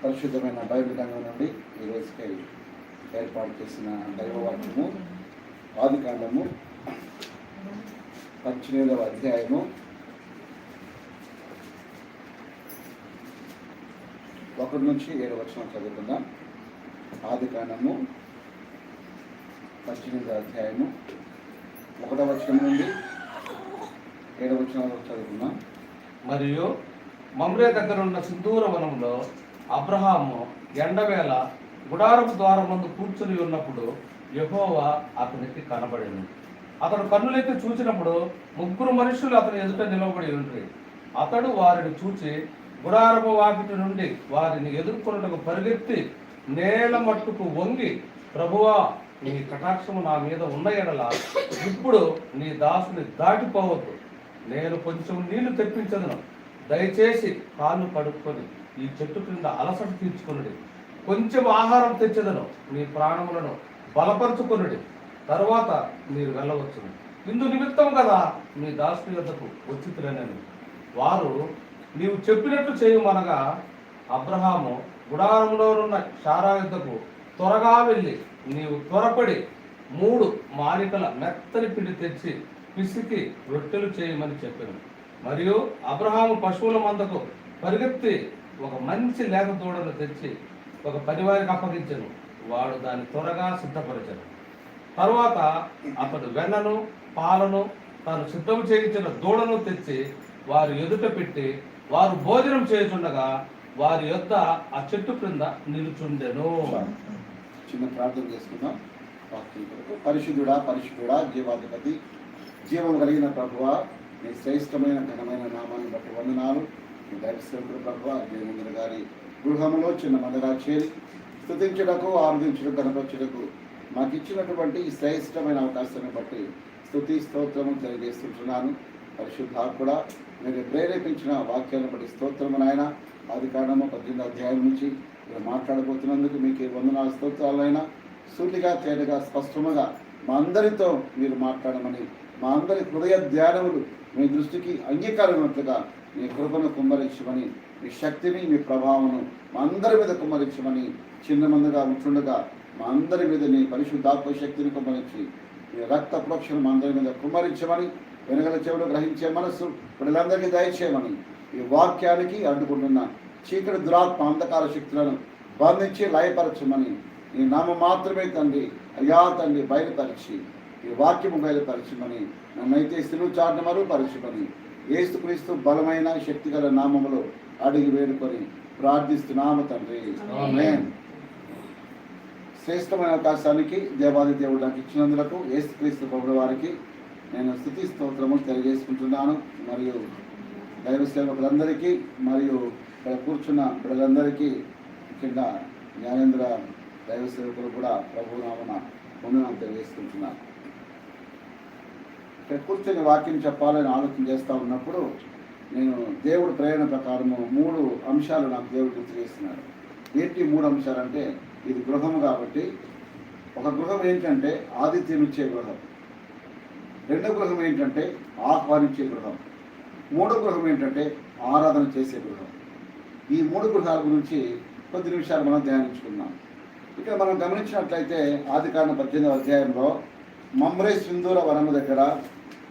పరిశుద్ధమైన బైబిల్ గ్రంథం నుండి ఈ రోజుకై ఏర్పాటు చేసిన దైవవాక్యము ఆదికాండము 18వ అధ్యాయము 1 నుంచి 7 వచనం చదువుకుందాం. ఆదికాండము 18వ అధ్యాయము 1వ వచనం నుండి 7 వచనాల వరకు చదువుకుందాం. మరియు మమ్రే దగ్గర ఉన్న సింధూర వనంలో అబ్రహాము ఎండవేళ గుడారపు ద్వారం ముందు కూర్చుని ఉన్నప్పుడు యెహోవా అతనికి కనబడెను. అతడు కన్నులెత్తి చూసినప్పుడు 3 మనుషులు అతని ఎదుట నిలబడి ఉండ్రి. అతడు వారిని చూచి గుడారపు వాకిటి నుండి వారిని ఎదుర్కొనుటకు పరిగెత్తి నేల మట్టుకు వంగి, ప్రభువా, నీ కటాక్షము నా మీద ఉన్న ఎడల ఇప్పుడు నీ దాసుని దాటిపోవద్దు. నేను కొంచెం నీళ్లు తెప్పించదును. దయచేసి కాళ్ళు కడుక్కొని ఈ చెట్టు క్రింద అలసట తీర్చుకునుడి. కొంచెం ఆహారం తెచ్చదను. నీ ప్రాణములను బలపరుచుకునుడి. తరువాత మీరు వెళ్ళవచ్చును. ఇందు నిమిత్తం కదా మీ దాసుని వద్దకు వచ్చి తిరగను. వారు నీవు చెప్పినట్లు చేయమనగా అబ్రహాము గుడారంలో ఉన్న శారా యొద్దకు త్వరగా వెళ్ళి, నీవు త్వరపడి 3 మానికల మెత్తని పిండి తెచ్చి పిసికి రొట్టెలు చేయమని చెప్పాను. మరియు అబ్రహాము పశువుల మందకు పరిగెత్తి ఒక మంచి లేక దూడను తెచ్చి ఒక పనివారికి అప్పగించెను. వాడు దాన్ని త్వరగా సిద్ధపరిచాడు. తరువాత అతడు వెన్నను పాలను తాను సిద్ధం చేయించిన దూడను తెచ్చి వారి ఎదుట పెట్టి, వారు భోజనం చేయుచుండగా వారి యొద్ద ఆ చెట్టు క్రింద నిలుచుండెను. చిన్న ప్రార్థన చేసుకుందాం. పరిశుద్ధుడా, పరిశుద్ధుడా, జీవాధిపతి, జీవం కలిగిన ప్రభువా, నీ శ్రేష్టమైన ఘనమైన నామాన్ని బట్టి వందనాలు. మీ దైవసేవకుడు ప్రభువా జయమందిర గారి గృహంలో చిన్న మందగా చేరి స్తుతించుటకు, ఆరాధించుటకు, కనపరచుటకు మాకు ఇచ్చినటువంటి ఈ శ్రేష్టమైన అవకాశాన్ని బట్టి స్తుతి స్తోత్రము తెలియజేస్తుంటున్నాను. పరిశుద్ధాత్ముడా, మీరు ప్రేరేపించిన వాక్యాలను బట్టి స్తోత్రము నాయన. ఆదికాండము 18వ అధ్యాయం నుంచి మీరు మాట్లాడబోతున్నందుకు మీకు వందనాలు స్తోత్రాలైనా. సూటిగా తేటగా స్పష్టముగా మా అందరితో మీరు మాట్లాడమని, మా అందరి హృదయ ధ్యానములు మీ దృష్టికి అంగీకారమైనట్లుగా మీ కృపను కుమ్మరించమని, మీ శక్తిని, మీ ప్రభావమును మా అందరి మీద కుమ్మరించమని, చిన్న మందుగా ఉంటుండగా మా అందరి మీద నీ పరిశుద్ధాత్మ శక్తిని కుమ్మరించి, మీ రక్త ప్రోక్షను మా అందరి మీద కుమ్మరించమని, వెనుగల చెవులు గ్రహించే మనస్సు పిల్లలందరికీ దయచేయమని, ఈ వాక్యానికి అడ్డుకుంటున్న చీకటి దురాత్మ అంధకార శక్తులను బంధించి లయపరచమని, ఈ నామం మాత్రమే తండ్రి, అయ్యా తండ్రి, బయలుపరిచి ఈ వాక్యము బయలుపరచమని, నన్నైతే సిలువ చాటున మరుపరచమని యేసుక్రీస్తు బలమైన శక్తిగల నామములో అడిగి వేడుకొని ప్రార్థిస్తున్నాము తండ్రి, ఆమేన్. శ్రేష్టమైన అవకాశానికి దేవాది దేవుడు నాకు ఇచ్చినందులకు యేసుక్రీస్తు ప్రభువు వారికి నేను స్తుతి స్తోత్రము తెలియజేసుకుంటున్నాను. మరియు దైవ సేవకులందరికీ మరియు ఇక్కడ కూర్చున్న బిడ్డలందరికీ, ముఖ్యంగా జ్ఞానేంద్ర దైవ సేవకులు కూడా ప్రభు నామన వందనాలు తెలియజేసుకుంటున్నాను. ఇక్కడ కూర్చొని వాక్యం చెప్పాలని ఆలోచన చేస్తూ ఉన్నప్పుడు నేను దేవుడు ప్రేరణ ప్రకారము 3 అంశాలు నాకు దేవుడు గుర్తు చేస్తున్నాడు. ఏంటి 3 అంశాలు అంటే, ఇది గృహము కాబట్టి ఒక గృహం ఏంటంటే ఆతిథ్యమిచ్చే గృహం, 2వ గృహం ఏంటంటే ఆహ్వానించే గృహం, 3వ గృహం ఏంటంటే ఆరాధన చేసే గృహం. ఈ 3 గృహాల గురించి కొద్ది నిమిషాలు మనం ధ్యానించుకున్నాం. ఇక్కడ మనం గమనించినట్లయితే ఆదికాండం 18వ అధ్యాయంలో మమ్రే సింధూర వనము దగ్గర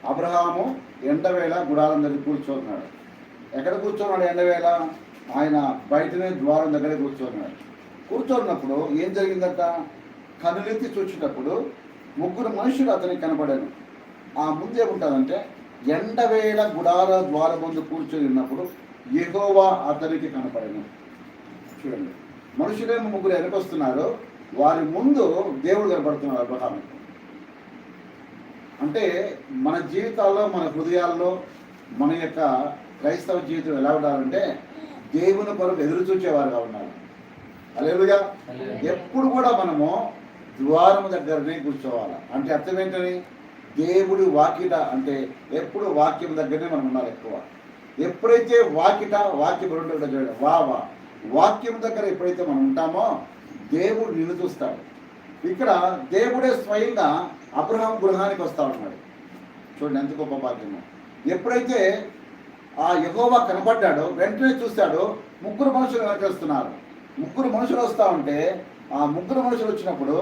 అబ్రహాము ఎండవేళ గుడారం దగ్గర కూర్చోన్నాడు. ఎక్కడ కూర్చోన్నాడు ఎండవేళ? ఆయన బయటనే ద్వారం దగ్గరే కూర్చోన్నాడు. కూర్చోన్నప్పుడు ఏం జరిగిందట? కనులెత్తి చూసినప్పుడు 3 మనుషులు అతనికి కనపడాను. ఆ ముందే ఉంటుందంటే ఎండవేళ గుడార ద్వారం ముందు కూర్చొని ఉన్నప్పుడు యెహోవా అతనికి కనపడాను. చూడండి, మనుషులేమో 3 వెనకొస్తున్నారు, వారి ముందు దేవుడు కనపడుతున్నాడు అబ్రహాము. అంటే మన జీవితాల్లో, మన హృదయాల్లో మన యొక్క క్రైస్తవ జీవితం ఎలా ఉండాలంటే దేవుని కొరకు ఎదురు చూచేవారుగా ఉండాలి. హల్లెలూయా. ఎప్పుడు కూడా మనము ద్వారం దగ్గరనే కూర్చోవాలి. అంటే అర్థం ఏంటని? దేవుడి వాకిట అంటే ఎప్పుడు వాక్యం దగ్గరనే మనం ఉండాలి ఎక్కువ. ఎప్పుడైతే వాక్యం 2 చూడండి, వాక్యం దగ్గర ఎప్పుడైతే మనం ఉంటామో దేవుడు నిన్ను చూస్తాడు. ఇక్కడ దేవుడే స్వయంగా అబ్రహాం గృహానికి వస్తా ఉన్నాడు. చూడండి ఎంత గొప్ప భాగ్యము. ఎప్పుడైతే ఆ యెహోవా కనపడ్డాడో వెంటనే చూశాడో 3 మనుషులు వెనకేస్తున్నారు. ముగ్గురు మనుషులు వస్తూ ఉంటే ఆ ముగ్గురు మనుషులు వచ్చినప్పుడు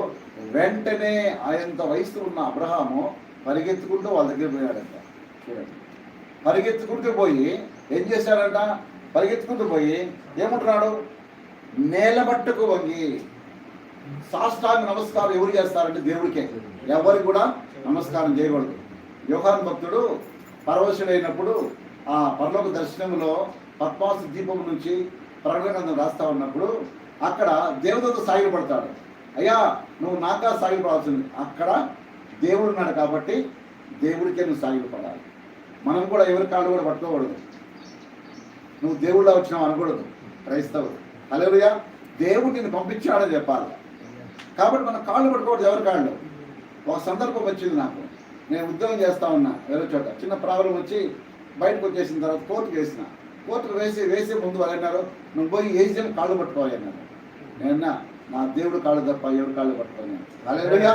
వెంటనే ఆయనంత వయసు ఉన్న అబ్రహాము పరిగెత్తుకుంటూ వాళ్ళ దగ్గర పోయాడంట. చూడండి, పరిగెత్తుకుంటూ పోయి ఏం చేశాడంట? పరిగెత్తుకుంటూ పోయి ఏమంటున్నాడు? నేలమట్టుకు వంగి సాష్టాంగ నమస్కారం ఎవరు చేస్తారంటే దేవుడికే, ఎవరికి కూడా నమస్కారం చేయకూడదు. యోహాను భక్తుడు పరవశుడైనప్పుడు ఆ పరలోక దర్శనంలో పద్మాసు దీపం నుంచి ప్రకటన గ్రంథం రాస్తా ఉన్నప్పుడు అక్కడ దేవతతో సాగిలపడతాడు. అయ్యా నువ్వు నాకా సాగిలపడాల్సింది, అక్కడ దేవుడు ఉన్నాడు కాబట్టి దేవుడికే నువ్వు సాగిలపడాలి. మనం కూడా ఎవరి కాళ్ళు కూడా పట్టుకోకూడదు. నువ్వు దేవుళ్ళ వచ్చినావు అనకూడదు క్రైస్తవుడు. హల్లెలూయా, దేవుడు నిన్ను పంపించాడని చెప్పాలి. కాబట్టి మనం కాళ్ళు పట్టుకోవద్దు ఎవరి కాళ్ళు. ఒక సందర్భం వచ్చింది నాకు, నేను ఉద్యోగం చేస్తా ఉన్నా వేరే చోట, చిన్న ప్రాబ్లం వచ్చి బయటకు వచ్చేసిన తర్వాత కోర్టుకు వేసిన. కోర్టుకు వేసే ముందు వాళ్ళు అన్నారు, నువ్వు పోయి ఏజెంట్ కాళ్ళు పట్టుకోవాలి అన్నారు. నేనన్నా నా దేవుడు కాళ్ళు తప్ప ఎవరు కాళ్ళు పట్టుకోవాలి. హల్లెలూయా.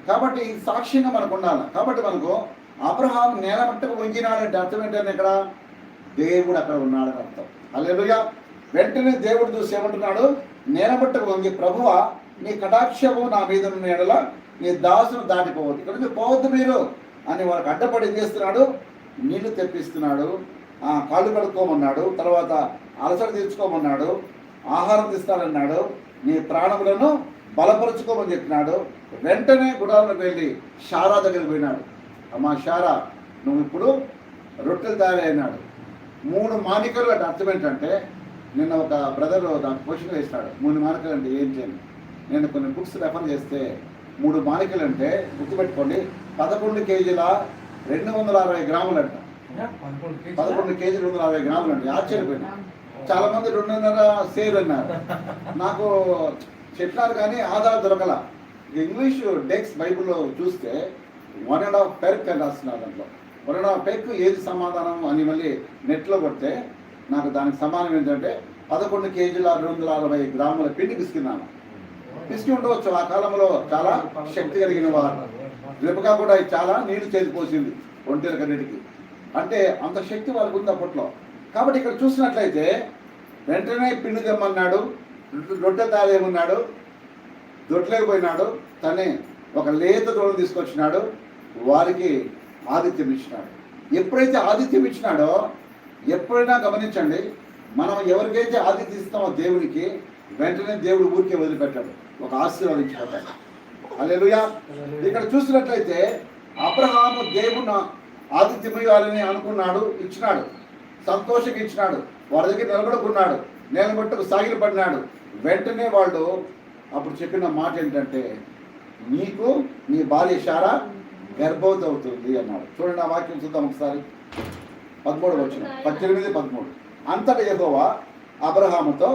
కాబట్టి సాక్ష్యంగా మనకు ఉండాలి. కాబట్టి మనకు అబ్రహాం నేల మట్టుకు వంగినాడంటే అర్థం ఏంటంటే ఇక్కడ దేవుడు అక్కడ ఉన్నాడని అర్థం. హల్లెలూయా. వెంటనే దేవుడు చూసి ఏమంటున్నాడు? నేల మట్టుకు వంగి, ప్రభువా నీ కటాక్షము నా మీద ఉన్న ఎడల నీ దాసును దాటిపోవద్దు, ఇక్కడ నుంచి పోవద్దు మీరు అని వాళ్ళకి అడ్డపడి చేస్తున్నాడు. నీళ్లు తెప్పిస్తున్నాడు, కాళ్ళు కడుక్కోమన్నాడు, తర్వాత అలసట తీర్చుకోమన్నాడు, ఆహారం తీస్తానన్నాడు, నీ ప్రాణములను బలపరుచుకోమని చెప్పినాడు. వెంటనే గుడారంలోకి వెళ్ళి షారా దగ్గరికి పోయినాడు. అమ్మా షారా, నువ్వు ఇప్పుడు రొట్టెలు తయారైనాడు. 3 మానికలు అంటే అర్థం ఏంటంటే, నిన్న ఒక బ్రదర్ నాకు క్వశ్చన్ వేసినాడు, 3 మానికలు అంటే ఏంటి అని. నేను కొన్ని బుక్స్ రెఫర్ చేస్తే 3 మానికలు అంటే గుర్తుపెట్టుకోండి 11 కేజీల 260 గ్రాములు అంట. 11 కేజీలు 260 గ్రాములు అండి. ఆశ్చర్యపోయినా. చాలా మంది 2.5 సేర్ అన్నారు. నాకు చెప్పినారు కానీ ఆధారం దొరకల. ఇంగ్లీష్ డెక్స్ బైబుల్లో చూస్తే 1.5 పెర్క్ అని రాస్తున్నారు. దాంట్లో 1.5 పెర్క్ ఏది సమాధానం అని మళ్ళీ నెట్లో కొడితే నాకు దానికి సమానం ఏంటంటే 11 కేజీల 260 గ్రాముల పిండి పిసికినాను. పిసికి ఉండవచ్చు. ఆ కాలంలో చాలా శక్తి కలిగిన వారు. రేపుగా కూడా చాలా నీళ్లు చేతిపోసింది ఒంటెలకన్నిటికి. అంటే అంత శక్తి వాళ్ళకు ఉంది అప్పట్లో. కాబట్టి ఇక్కడ చూసినట్లయితే వెంటనే పిండి తెమ్మన్నాడు, రొట్టె తాగేమన్నాడు, దొడ్లేకపోయినాడు. తనే ఒక లేత దూడను తీసుకొచ్చినాడు, వారికి ఆతిథ్యం ఇచ్చినాడు. ఎప్పుడైతే ఆతిథ్యం ఇచ్చినాడో, ఎప్పుడైనా గమనించండి, మనం ఎవరికైతే ఆతిథ్యం ఇస్తామో దేవునికి, వెంటనే దేవుడు ఊరికే వదిలిపెట్టాడు, ఒక ఆశీర్వాదించిపోతాడు. హల్లెలూయా. ఇక్కడ చూసినట్లయితే అబ్రహాము దేవుడు ఆతిథ్యం ఇవ్వాలని అనుకున్నాడు, ఇచ్చినాడు, సంతోషంగా ఇచ్చినాడు. వారి దగ్గర నిలబడుకున్నాడు, నిలబట్టుకు సాగిలపడినాడు. వెంటనే వాళ్ళు అప్పుడు చెప్పిన మాట ఏంటంటే, నీకు నీ భార్య షారా గర్భవతి అవుతుంది అన్నాడు. చూడండి ఆ వాక్యం చూద్దాం ఒకసారి. 13 వచ్చిన 18, 13. అంతటా యెహోవా అబ్రహాముతో,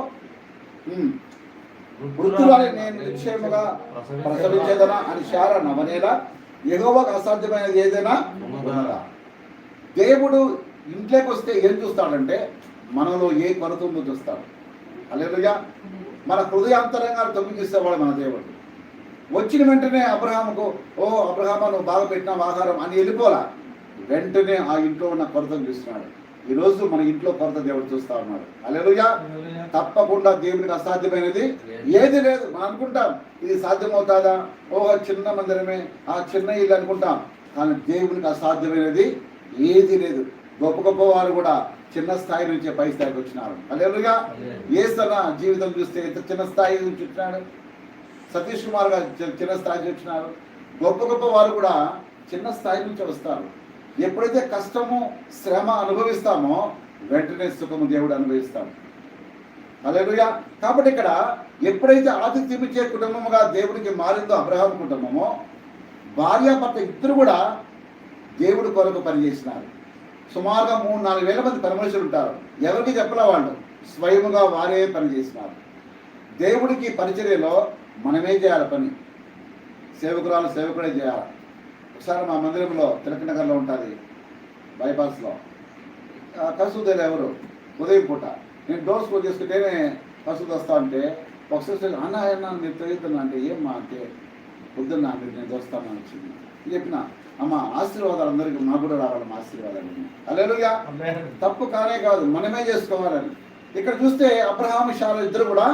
వృద్ధురాలి నేను నిశ్చయముగా ప్రసవించేదనా అని షారా నవనేలా, యెహోవాకు అసాధ్యమైనది ఏదైనా ఉన్నదా? దేవుడు ఇంట్లోకి వస్తే ఏం చూస్తాడంటే, మనలో ఏ కొరత ఉందో చూస్తాడు. హల్లెలూయా. మన హృదయాంతరంగాలు తొమ్మిది చూసేవాడు మన దేవుడు. వచ్చిన వెంటనే అబ్రహాముకు, ఓ అబ్రహామా నువ్వు బాగా పెట్టినావు ఆహారం అని వెళ్ళిపోలా. వెంటనే ఆ ఇంట్లో ఉన్న కొరతను చూస్తున్నాడు. ఈరోజు మన ఇంట్లో కొరత దేవుడు చూస్తా ఉన్నాడు. హల్లెలూయా. తప్పకుండా దేవుడికి అసాధ్యమైనది ఏది లేదు. మనం అనుకుంటాం ఇది సాధ్యమవుతాదా, ఓ చిన్న మందిరమే, ఆ చిన్న ఇల్లు అనుకుంటాం. కానీ దేవునికి అసాధ్యమైనది ఏది లేదు. గొప్ప గొప్ప వారు కూడా చిన్న స్థాయి నుంచే పై స్థాయికి వచ్చినారు. హల్లెలూయా. యేసన్న జీవితం చూస్తే ఎంత చిన్న స్థాయి నుంచి వచ్చినాడు. సతీష్ కుమార్ గారు చిన్న స్థాయి నుంచి వచ్చినారు. గొప్ప గొప్ప వారు కూడా చిన్న స్థాయి నుంచి వస్తారు. ఎప్పుడైతే కష్టము శ్రమ అనుభవిస్తామో వెంటనే సుఖము దేవుడు అనుభవిస్తాడు. హల్లెలూయా. కాబట్టి ఇక్కడ ఎప్పుడైతే ఆతిథ్యం ఇచ్చే కుటుంబముగా దేవుడికి మారిందో అబ్రహాం కుటుంబము, భార్యాభర్త ఇద్దరు కూడా దేవుడి కొరకు పనిచేసినారు. సుమారుగా 3-4 వేల మంది పరమేశ్వరులు ఉంటారు. ఎవరికి చెప్పలే, వాళ్ళు స్వయముగా వారే పనిచేసినారు. దేవుడికి పరిచర్యలో మనమే చేయాలి పని. సేవకురాలు సేవకుడే చేయాలి. ఒకసారి మా మందిరంలో తిలకనగర్లో ఉంటుంది, బైపాస్లో కసూదేలు ఎవరు ఉదయం పూట నేను డోర్ స్కూల్ చేసుకుంటేనే కసూది వస్తా అంటే ఒకసారి అన్న మీరు తిరుగుతున్నా అంటే ఏమ్మా అంటే వద్దున్నా మీరు నేను దోస్తాను అని వచ్చింది. చెప్పిన అమ్మ ఆశీర్వాదాలు అందరికీ మాకు కూడా రావాలి, మా ఆశీర్వాదాలు. హల్లెలూయా. తప్పు కానే కాదు, మనమే చేసుకోవాలని. ఇక్కడ చూస్తే అబ్రహాము షారా ఇద్దరు కూడా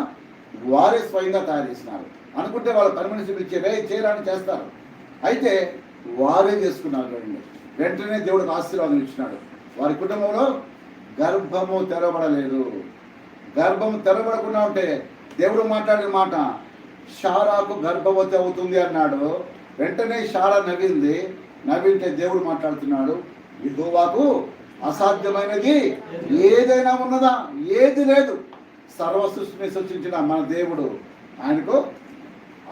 వారే స్వయంగా తయారు చేసినారు. అనుకుంటే వాళ్ళు పని మనిషి పిలిచి చేయరాని చేస్తారు. అయితే వారే చేసుకున్నారు. చూడండి, వెంటనే దేవుడికి ఆశీర్వాదం ఇచ్చినాడు. వారి కుటుంబంలో గర్భము తెరవబడలేదు. గర్భము తెరవబడకుండా ఉంటే దేవుడు మాట్లాడిన మాట, షారాకు గర్భవతి అవుతుంది అన్నాడు. వెంటనే షారా నవ్వింది. నవ్వింటే దేవుడు మాట్లాడుతున్నాడు, యెహోవాకు అసాధ్యమైనది ఏదైనా ఉన్నదా? ఏది లేదు. సర్వ సృష్టిని సృష్టించిన మన దేవుడు, ఆయనకు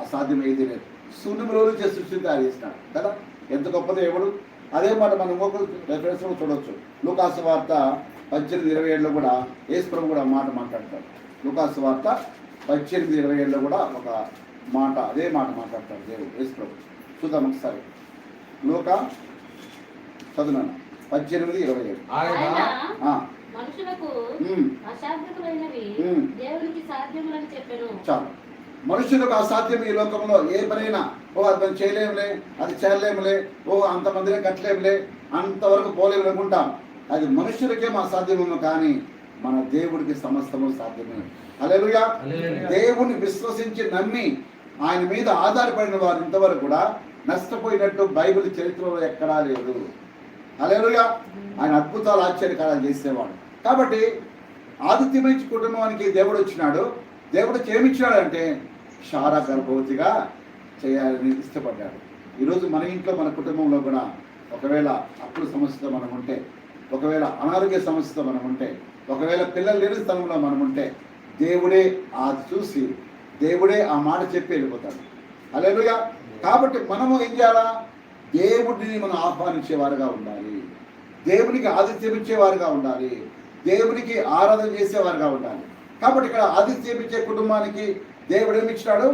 అసాధ్యం ఏది లేదు. శూన్యం రోజు చేసి సృష్టిని తయారు చేసినాడు కదా. ఎంత గొప్ప దేవుడు. అదే మాట మనం ఇంకొక రెఫరెన్స్ చూడవచ్చు. లూకాసు వార్త 18:27 కూడా యేసు ప్రభు కూడా మాట మాట్లాడతాడు. లూకాసు వార్త 18:27 కూడా ఒక మాట, అదే మాట మాట్లాడతాడు దేవుడు యేసు ప్రభు. చూద్దాం ఒకసారి. లూకా చదువునాను 18:27. మనుషులకు అసాధ్యమైనవి దేవునికి సాధ్యములని చెప్పాను. చాలు. మనుషులకు అసాధ్యం ఈ లోకంలో ఏ పనైనా, అది చేయలేములే, అది చేయలేములే, అంతమందినే కట్టలేములే, అంతవరకు పోలేము అనుకుంటాం. అది మనుషులకేమో అసాధ్యమేమో, కానీ మన దేవుడికి సమస్తము సాధ్యమే. హల్లెలూయా. దేవుని విశ్వసించి నమ్మి ఆయన మీద ఆధారపడిన వారు ఇంతవరకు కూడా నష్టపోయినట్టు బైబిల్ చరిత్రలో ఎక్కడా లేదు. హల్లెలూయా. ఆయన అద్భుతాలు ఆశ్చర్యకారాలు చేసేవాడు. కాబట్టి ఆదిత్యమించి కుటుంబానికి దేవుడు వచ్చినాడు. దేవుడు ఏమిచ్చినాడంటే షారా గర్భవతిగా చేయాలని ఇష్టపడ్డాడు. ఈరోజు మన ఇంట్లో మన కుటుంబంలో కూడా ఒకవేళ అప్పుల సమస్యతో మనం ఉంటే, ఒకవేళ అనారోగ్య సమస్యతో మనం ఉంటే, ఒకవేళ పిల్లలు లేని స్థలంలో మనం ఉంటే, దేవుడే అది చూసి దేవుడే ఆ మాట చెప్పి వెళ్ళిపోతాడు. హల్లెలూయా. కాబట్టి మనము ఏం చేయాలా? దేవుడిని మనం ఆహ్వానించేవారుగా ఉండాలి. దేవునికి ఆతిథ్యం ఇచ్చేవారుగా ఉండాలి. దేవునికి ఆరాధన చేసేవారుగా ఉండాలి. కాబట్టి ఇక్కడ ఆతిథ్యం ఇచ్చే కుటుంబానికి దేవుడు ఏమిచ్చినాడు?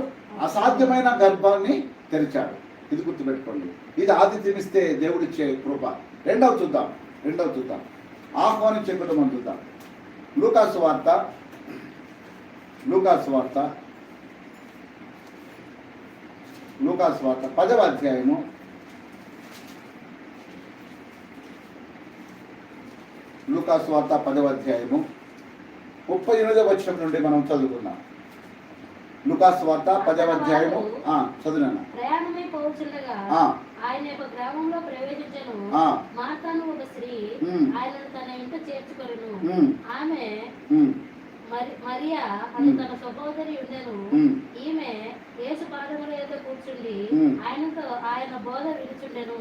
అసాధ్యమైన గర్భాన్ని తెరిచాడు. ఇది గుర్తుపెట్టుకోండి. ఇది ఆతిథ్యం ఇస్తే దేవుడిచ్చే కృప. రెండవ చూద్దాం. ఆహ్వానించే కుటుంబం చూద్దాం. లూకాసు వార్త 10వ అధ్యాయము 38వ వచనం నుండి మనం చదువుకున్నాం. లూకాసు వార్త 10వ అధ్యాయము చదువునా. ప్రయాణమై పోవుచుండగా ఆయన ఒక గ్రామంలో ప్రవేశించెను. మార్తాను ఒక స్త్రీ ఆయనను తన ఇంట చేర్చుకొనెను. ఆమె మరియా అని తన సహోదరి ఉండెను. ఈమె యేసు పాదముల యొద్ద కూర్చుండి ఆయన బోధ వినుచుండెను.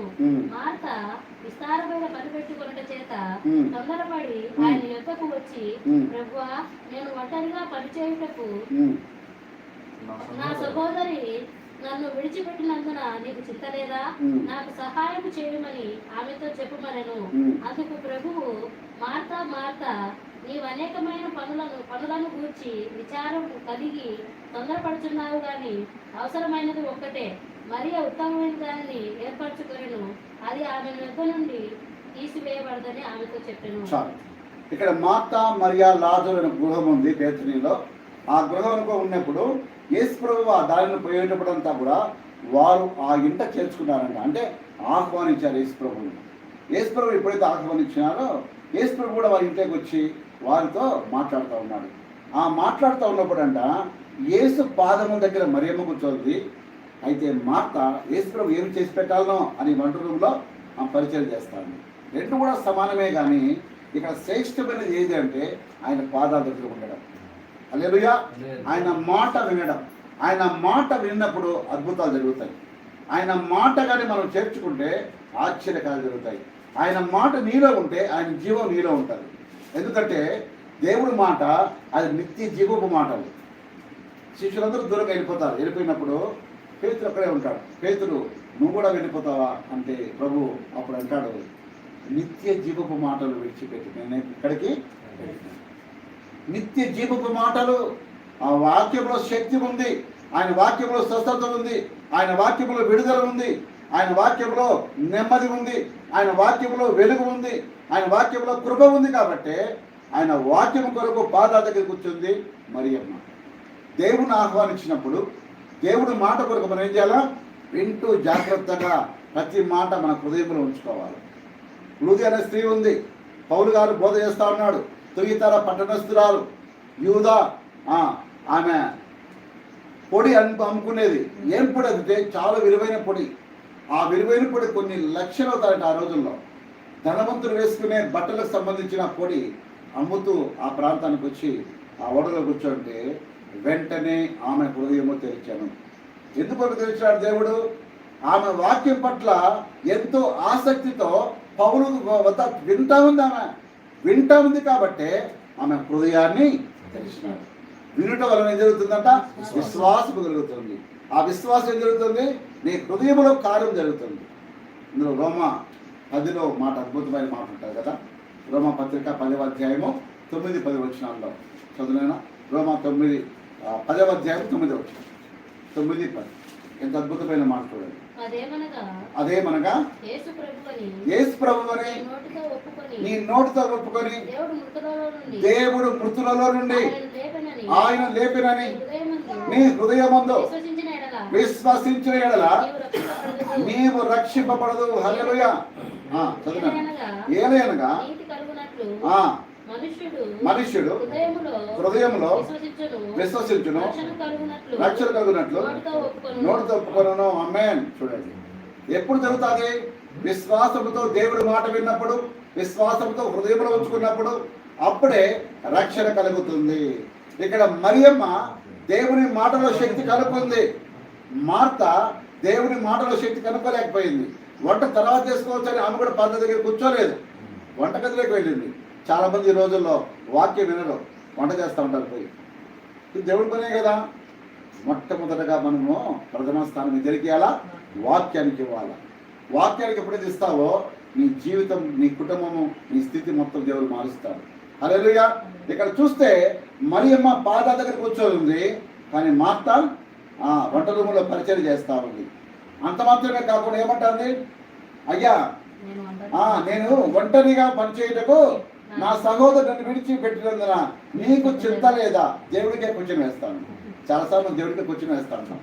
మార్త విస్తారమైన పని పెట్టుకొనుట చేత తొందరపడి ఆయన యొద్దకు వచ్చి, ప్రభువా, నేను ఒంటరిగా పని చేయుటకు నా సహోదరి నన్ను విడిచిపెట్టినందున నీకు చింత లేదా? నాకు సహాయం చేయమని ఆమెతో చెప్పుమనెను. అందుకు ప్రభువు, మార్తా మార్తా, నీవు అనేకమైన పనులను గూర్చి విచారం కలిగి తొందరపడుచున్నావు గాని అవసరమైనది ఒక్కటే. మరియ ఉత్తమమైన దానిని ఏర్పరచుకొనెను, అది ఆమె వద్ద నుండి తీసివేయబడదని ఆమెతో చెప్పాను. ఇక్కడ మార్తా మరియా లాజరు గృహం ఉంది బేతనీలో. ఆ గృహంలో ఉన్నప్పుడు యేసు ప్రభువు ఆ దారిని పోయేటప్పుడు అంతా కూడా వారు ఆ ఇంట చేర్చుకున్నారంట. అంటే ఆహ్వానించారు యేసు ప్రభువుని. యేసు ప్రభు ఎప్పుడైతే ఆహ్వానించినారో యేసు ప్రభు కూడా వారి ఇంటికి వచ్చి వారితో మాట్లాడుతూ ఉన్నాడు. ఆ మాట్లాడుతూ ఉన్నప్పుడు అంట యేసు పాదముల దగ్గర మరియమ్మ కూర్చోంది. అయితే మార్త యేసు ప్రభు ఏం చేసి పెట్టాలనో అని వంట రూమ్లో ఆ పరిచయం చేస్తాను. రెండు కూడా సమానమే, కానీ ఇక్కడ శ్రేష్టమైనది ఏది అంటే ఆయన పాదాల దగ్గర ఉండడం. హల్లెలూయా. ఆయన మాట వినడం. ఆయన మాట విన్నప్పుడు అద్భుతాలు జరుగుతాయి. ఆయన మాట కానీ మనం చేర్చుకుంటే ఆశ్చర్యకాలు జరుగుతాయి. ఆయన మాట నీలో ఉంటే ఆయన జీవం నీలో ఉంటుంది. ఎందుకంటే దేవుడి మాట అది నిత్య జీవపు మాటలు. శిష్యులందరూ దూరంగా వెళ్ళిపోతారు. వెళ్ళిపోయినప్పుడు పేతురు అక్కడే ఉంటాడు. పేతురు, నువ్వు కూడా వెళ్ళిపోతావా అంటే ప్రభు అప్పుడు అంటాడు, నిత్య జీవపు మాటలు విడిచిపెట్టి నేను ఇక్కడికి. నిత్య జీవపు మాటలు, ఆ వాక్యంలో శక్తి ఉంది, ఆయన వాక్యంలో స్వస్థత ఉంది, ఆయన వాక్యంలో విడుదల ఉంది, ఆయన వాక్యంలో నెమ్మది ఉంది, ఆయన వాక్యంలో వెలుగు ఉంది, ఆయన వాక్యంలో కృప ఉంది. కాబట్టి ఆయన వాక్యం కొరకు పాదాల దగ్గర కూర్చుంది మరియమ్మ. దేవుని ఆహ్వానించినప్పుడు దేవుడి మాట కొరకు మనం ఏం చేయాలా? వింటూ జాగ్రత్తగా ప్రతి మాట మన హృదయంలో ఉంచుకోవాలి. లూది అనే స్త్రీ ఉంది. పౌలు గారు బోధ చేస్తూ ఉన్నాడు. తుయితర పట్టణస్థురాలు యూదా, ఆమె పొడి అమ్ముకునేది. ఏం పొడి అంటే చాలా విలువైన పొడి. ఆ విలువైన పొడి కొన్ని లక్షలు అవుతాయంట ఆ రోజుల్లో. ధనవంతులు వేసుకునే బట్టలకు సంబంధించిన పొడి అమ్ముతూ ఆ ప్రాంతానికి వచ్చి ఆ ఓడలో కూర్చోంటే వెంటనే ఆమె హృదయము తెరిచాను. ఎందుకు తెరిచాడు దేవుడు? ఆమె వాక్యం పట్ల ఎంతో ఆసక్తితో పౌలు వద్ద వింటా ఉంది కాబట్టి ఆమె హృదయాన్ని తెరిచినాడు. వినుట వలన ఏం జరుగుతుందంట? విశ్వాసం కలుగుతుంది. ఆ విశ్వాసం ఏం జరుగుతుంది? నీ హృదయంలో కార్యం జరుగుతుంది. ఇందులో రోమా 10లో మాట, అద్భుతమైన మాట ఉంటుంది కదా. రోమా పత్రిక 10వ అధ్యాయము 9-10 వచనాల్లో చదువునైనా. రోమా 10వ అధ్యాయం 9వ వచనం, 9-10. ఎంత అద్భుతమైన మాట చూడండి. అదేమనగా యేసు ప్రభువని నీ నోటితో ఒప్పుకొని దేవుడు మృతులలో నుండి ఆయన లేపినని నీ హృదయమందు విశ్వసించిన ఎడల నీవు రక్షింపబడదు. హల్లెలూయా. ఏలయనగా మనుష్యుడు హృదయంలో విశ్వసించును రక్షణ కలుగునట్లు నోటితో ఒప్పుకొనును. ఆమేన్. చూడండి, ఎప్పుడు జరుగుతుంది? విశ్వాసముతో దేవుడి మాట విన్నప్పుడు, విశ్వాసంతో హృదయంలో ఉంచుకున్నప్పుడు అప్పుడే రక్షణ కలుగుతుంది. ఇక్కడ మరియమ్మ దేవుని మాటలో శక్తి కనుక్కుంది. మార్త దేవుని మాటలో శక్తి కనుక్కోలేకపోయింది. వంట తర్వాత చేసుకోవచ్చని ఆమె కూడా పద్ధతి దగ్గర కూర్చోలేదు, వంటగదిలోకి వెళ్ళింది. చాలా మంది ఈ రోజుల్లో వాక్యం వినరు, వంట చేస్తూ ఉంటారు పోయి. ఇది దేవుడి పనే కదా. మొట్టమొదటగా మనము ప్రథమ స్థానం జరిగేయాలా? వాక్యానికి ఇవ్వాలా. వాక్యానికి ఎప్పుడైతే ఇస్తావో నీ జీవితం, నీ కుటుంబము, నీ స్థితి మొత్తం దేవుడు మారుస్తాడు. హల్లెలూయా. ఇక్కడ చూస్తే మరియమ్మ పాదాల దగ్గర కూర్చోనుంది, కానీ మార్త వంట రూములో పరిచయం చేస్తా ఉంది. అంత మాత్రమే కాకుండా ఏమంటుంది? అయ్యా, నేను ఒంటరిగా పనిచేయటకు నా సహోదరుని విడిచిపెట్టినందున నీకు చింత లేదా? దేవుడికే క్వశ్చన్ వేస్తాను. చాలాసార్లు దేవుడికే క్వశ్చన్ వేస్తాను.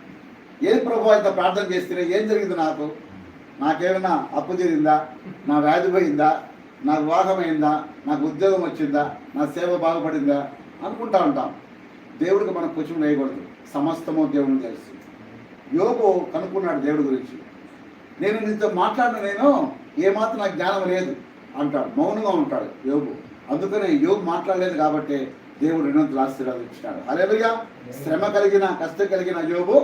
ఏం ప్రభు ఇంత ప్రార్థన చేస్తే ఏం జరిగింది? నాకేమైనా అప్పు తీరిందా? నా వ్యాధి పోయిందా? నాకు వివాహమైందా? నాకు ఉద్యోగం వచ్చిందా? నా సేవ బాగుపడిందా అనుకుంటా ఉంటాం. దేవుడికి మనం క్వశ్చన్ వేయకూడదు. సమస్తము దేవుడిని తెలుసు. యోబు కనుక్కున్నాడు దేవుడి గురించి. నేను నీతో మాట్లాడిన ఏమాత్రం నాకు జ్ఞానం లేదు అంటాడు, మౌనంగా ఉంటాడు యోబు. అందుకనే యోబు మాట్లాడలేదు కాబట్టి దేవుడు 200 ఆశీర్వాదాలు ఇచ్చినాడు. హల్లెలూయా. శ్రమ కలిగిన, కష్టం కలిగిన యోబు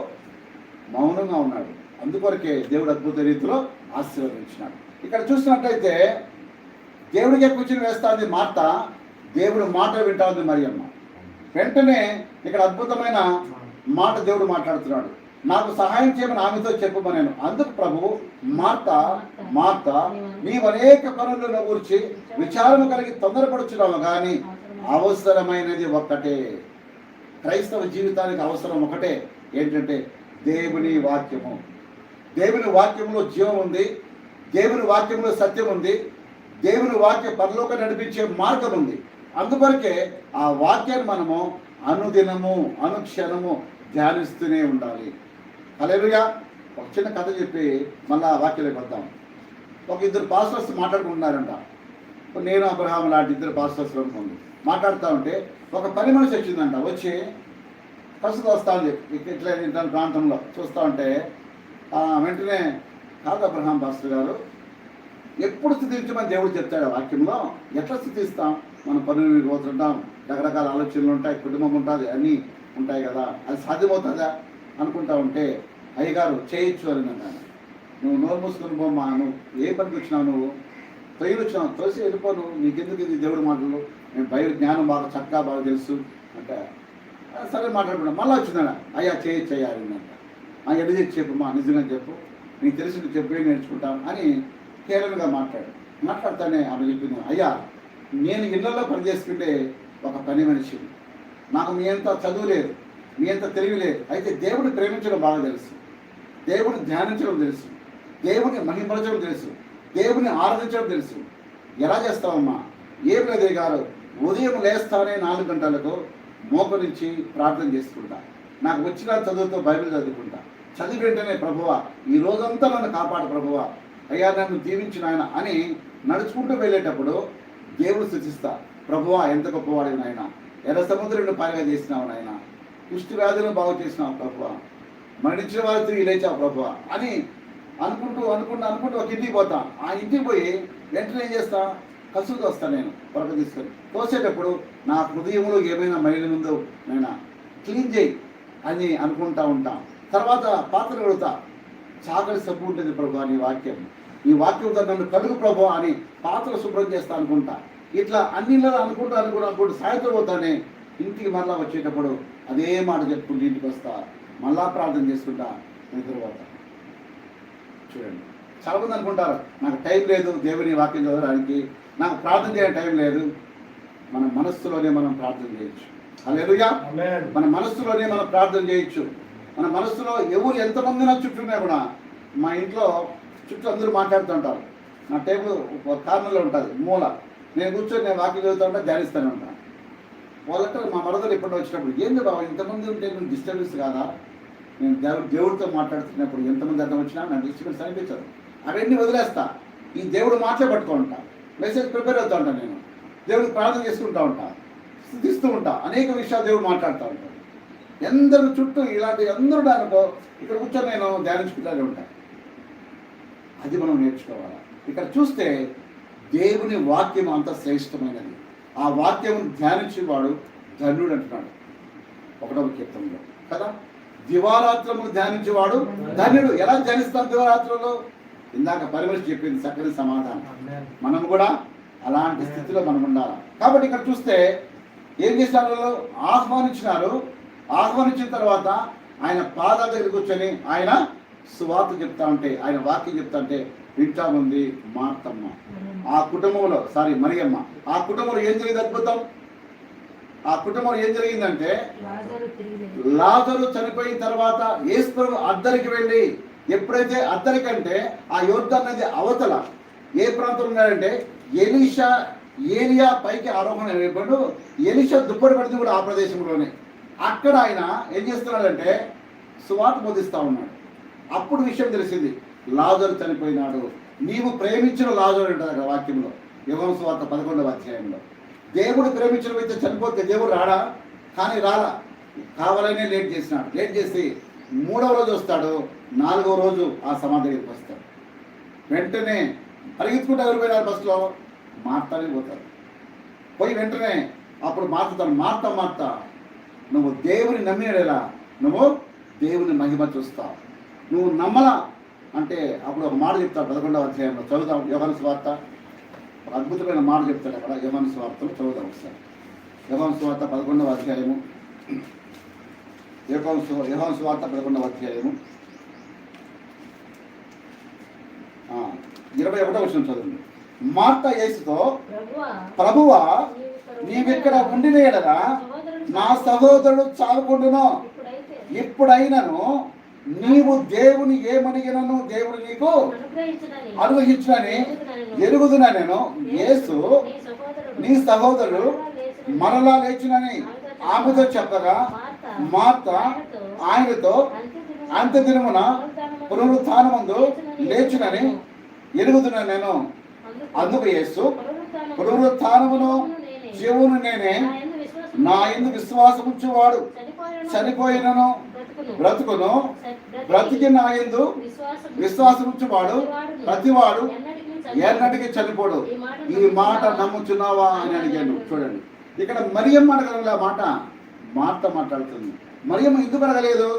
మౌనంగా ఉన్నాడు. అందుకొరకే దేవుడు అద్భుత రీతిలో ఆశీర్వదించినాడు. ఇక్కడ చూసినట్లయితే దేవుడికే కూర్చుని వేస్తుంది మార్త, దేవుడు మాట వింటా ఉంది మరియమ్మ. వెంటనే ఇక్కడ అద్భుతమైన మాట దేవుడు మాట్లాడుతున్నాడు. నాకు సహాయం చేయమని ఆమెతో చెప్పమనేను. అందుకు ప్రభు, మార్త నీవు అనేక పనులను గురించి విచారము కలిగి తొందరపడుచున్నావు, కానీ అవసరమైనది ఒక్కటే. క్రైస్తవ జీవితానికి అవసరం ఒకటే. ఏంటంటే దేవుని వాక్యము. దేవుని వాక్యంలో జీవం ఉంది, దేవుని వాక్యంలో సత్యం ఉంది, దేవుని వాక్య పరలోకం నడిపించే మార్గం ఉంది. అందుకొరకే ఆ వాక్యాన్ని మనము అనుదినము, అనుక్షణము ధ్యానిస్తూనే ఉండాలి. హల్లెలూయా. ఒక చిన్న కథ చెప్పి మళ్ళా వాక్యాలకు వద్దాం. ఒక 2 పాస్టర్స్ మాట్లాడుకుంటున్నారంట. నేను, అబ్రహాం లాంటి 2 పాస్టర్స్ ఉంది. మాట్లాడుతూ ఉంటే ఒక పని మనిషి వచ్చిందంట. వచ్చి ఫస్ట్ వస్తూ ఉంది ఇట్లా ఇంటర్ ప్రాంతంలో చూస్తూ ఉంటే వెంటనే, కాదు అబ్రహాం పాస్టర్ గారు, ఎప్పుడు స్థితించమని దేవుడు చెప్తాడు వాక్యంలో. ఎట్లా స్థితిస్తాం? మనం పనులు పోతుంటాం, రకరకాల ఆలోచనలు ఉంటాయి, కుటుంబం ఉంటుంది, అన్నీ ఉంటాయి కదా, అది సాధ్యమవుతుందా అనుకుంటా ఉంటే అయ్యగారు చేయొచ్చు అని అన్నాను. నువ్వు నోరు మూసుకొని పోమ్మా, నువ్వు ఏ పనికి వచ్చినావు? నువ్వు తొయ్యలు వచ్చినావు, తోసి వెళ్ళిపోను, నీకెందుకు ఇది దేవుడి మాటలు? నేను బయట జ్ఞానం చక్కగా బాగా తెలుసు అంటే సరే మాట్లాడుకున్నా. మళ్ళీ వచ్చిందా? అయ్యా చేయాలి అంట. ఎడ చేసి చెప్పమ్మా, నిజంగా చెప్పు, నీకు తెలిసింది చెప్పే నేర్చుకుంటాను అని కేవలంగా మాట్లాడతానే ఆమె చెప్పింది. అయ్యా, నేను ఇళ్లలో పనిచేసుకుంటే ఒక పని మనిషి, నాకు మీ అంత చదువు లేదు, మీ అంత తెలివి లేదు. అయితే దేవుడిని ప్రేమించడం బాగా తెలుసు, దేవుడిని ధ్యానించడం తెలుసు, దేవుడిని మహిమపరచడం తెలుసు, దేవుడిని ఆరాధించడం తెలుసు. ఎలా చేస్తావమ్మా? ఏం లేదు గారు, ఉదయం లేస్తానే 4 గంటలకు మోకరించి ప్రార్థన చేసుకుంటా, నాకు వచ్చిన చదువుతో బైబిల్ చదువుకుంటా, చదివి వెంటనే ప్రభువా ఈ రోజంతా నన్ను కాపాడు ప్రభువా, అయ్యా నన్ను దీవించిన ఆయన అని నడుచుకుంటూ వెళ్ళేటప్పుడు దేవుడు సూచిస్తా, ప్రభువా ఎంత గొప్పవాడివి నాయన, ఎర్ర సముద్రుడిని పాయగా చేసినావు నాయన, కుష్టి వ్యాధులను బాగు చేసినావు ప్రభువా, మరణించిన వారు తిరిగి లేచావు ప్రభువా అని అనుకుంటూ ఒక ఇంటికి పోతా. ఆ ఇంటికి పోయి వెంటనే ఏం చేస్తా, కసులు వస్తాను నేను పొరక తీసుకొని. తోసేటప్పుడు నా హృదయంలో ఏమైనా మైలు ఉందో నేను క్లీన్ చేయి అని అనుకుంటా ఉంటా. తర్వాత పాత్రలు కడుగుతా, చాకలి సబ్బు ఉంటుంది ప్రభు నీ వాక్యం, ఈ వాక్యంతో నన్ను కడుగు ప్రభు అని పాత్రలు శుభ్రం చేస్తా అనుకుంటా. ఇట్లా అన్నిలో అనుకుంటూ సాయంత్రం పోతానే ఇంటికి మరలా వచ్చేటప్పుడు అదే మాట చెప్పుకుంటూ ఇంటికి వస్తా, మళ్ళా ప్రార్థన చేసుకుంటా నిద్రపోతా. చూడండి, చాలామంది అనుకుంటారు నాకు టైం లేదు దేవుని వాక్యం చదవడానికి, నాకు ప్రార్థన చేయడానికి టైం లేదు. మన మనస్సులోనే మనం ప్రార్థన చేయొచ్చు. హల్లెలూయా. మన మనస్సులోనే మనం ప్రార్థన చేయొచ్చు. మన మనస్సులో ఎవరు ఎంతమంది నా చుట్టూ ఉన్నా కూడా, మా ఇంట్లో చుట్టూ అందరూ మాట్లాడుతుంటారు. నా టేబుల్ ఒక కార్నర్లో ఉంటుంది మూల, నేను కూర్చొని నేను వాక్యం చదువుతూ ఉంటా, ధ్యానిస్తూనే ఉంటాను. వాళ్ళంటే మా మరదలు ఎప్పుడు వచ్చినప్పుడు ఏంది బాబు ఇంతమంది ఉంటే నేను డిస్టర్బెన్స్ కాదా, నేను దేవుడితో మాట్లాడుతున్నప్పుడు ఎంతమంది అర్థం వచ్చినా నాకు డిస్టర్బెన్స్ అనిపించదు. అవన్నీ వదిలేస్తా, ఈ దేవుడు మాటలే పట్టుకో ఉంటా, మెసేజ్ ప్రిపేర్ అవుతూ ఉంటాను, నేను దేవుడికి ప్రార్థన చేసుకుంటూ ఉంటా, స్థుతిస్తూ ఉంటా, అనేక విషయాలు దేవుడు మాట్లాడుతూ ఉంటాడు. ఎందరు చుట్టూ ఇలాంటి అందరూ అనుకో ఇక్కడ కూర్చొని నేను ధ్యానించుకుంటూనే ఉంటాను. అది మనం నేర్చుకోవాలి. ఇక్కడ చూస్తే దేవుని వాక్యం అంత శ్రేష్టమైనది. ఆ వాక్యం ధ్యానించేవాడు ధన్యుడు అంటున్నాడు 1వ కీర్తనలో కదా. దివారాత్రములు ధ్యానించేవాడు ధన్యుడు. ఎలా ధ్యానిస్తాం దివారాత్రులలో? ఇందాక పరిమళ చెప్పింది చక్కని సమాధానం. మనం కూడా అలాంటి స్థితిలో మనం ఉండాలి. కాబట్టి ఇక్కడ చూస్తే ఏం చేసినారు, ఆహ్వానించిన తర్వాత ఆయన పాదాల దగ్గర కూర్చొని ఆయన సువార్త చెప్తా ఉంటే, ఆయన వాక్యం చెప్తా ఉంటే వింటా ఉంది మార్తమ్మ. ఆ కుటుంబంలో మరియమ్మ, ఆ కుటుంబంలో ఏం జరిగింది అద్భుతం? ఆ కుటుంబంలో ఏం జరిగిందంటే లాజరు చనిపోయిన తర్వాత యేసు ప్రభువు అద్దరికి వెళ్ళి, ఎప్పుడైతే అద్దరికంటే ఆ యోర్దాను నది అవతల ఏ ప్రాంతంలో ఉన్నాడంటే ఏలియా పైకి ఆరోహణ అయినప్పుడు ఎలీషా దుప్పటి పడింది కూడా ఆ ప్రదేశంలోనే. అక్కడ ఆయన ఏం చేస్తున్నాడంటే సువార్త బోధిస్తూ ఉన్నాడు. అప్పుడు విషయం తెలిసింది, లాజరు చనిపోయినాడు. నీవు ప్రేమించిన లాజరు అంటారు అక్కడ వాక్యంలో, యోహాను సువార్త 11వ అధ్యాయంలో. దేవుడు ప్రేమించిన వ్యక్తి చనిపోతే దేవుడు రాడా? కానీ రాలా, కావాలనే లేట్ చేసినాడు. లేట్ చేసి 3వ రోజు వస్తాడు, 4వ రోజు ఆ సమాధి దగ్గరికి వస్తాడు. వెంటనే పరిగెత్తుకుంటూ ఎవరిపోయినారు బస్సులో? మార్తానే పోతారు. పోయి వెంటనే అప్పుడు మార్తాను, మార్త నువ్వు దేవుని నమ్మినడేలా నువ్వు దేవుని మహిమ చూస్తావు, నువ్వు నమ్మలా అంటే అప్పుడు ఒక మాట చెప్తాడు 11వ అధ్యాయంలో. చదువుతాం యోహాను సువార్త, ఒక అద్భుతమైన మాట చెప్తాడు అక్కడ యోహాను సువార్తలో. చదువుతాం ఒకసారి యోహాను సువార్త 11వ అధ్యాయము. యోహాను సువార్త 11వ అధ్యాయము 21వ వచనం చదువుతుంది. మార్త యేసుతో, ప్రభువా నీవిక్కడ ఉండిన యెడల నా సహోదరుడు చావకుండును. ఇప్పుడైనను నీవు దేవుని ఏమడిగినను దేవుడు నీకు అనుగ్రహించునని ఎరుగుదునా నేను. యేసు నీ సహోదరుడు మరలా లేచునని ఆమెతో చెప్పగా, మార్త ఆయనతో అంత్యదినమున పునరుత్థానమందు లేచునని ఎరుగుదునా నేను. అందుకు యేసు, పునరుత్థానమును జీవును నేనే, నా యందు విశ్వాసముంచువాడు చనిపోయినను బ్రతుకును, బ్రతికి నా యందు విశ్వాసముంచువాడు ప్రతివాడు ఎన్నటికి చనిపోడు. ఈ మాట నమ్ముచున్నావా అని అడిగాను. చూడండి, ఇక్కడ మరియమ్మ అడగల మాట మార్త మాట్లాడుతుంది. మరియమ్మ ఎందుకు అడగలేదు?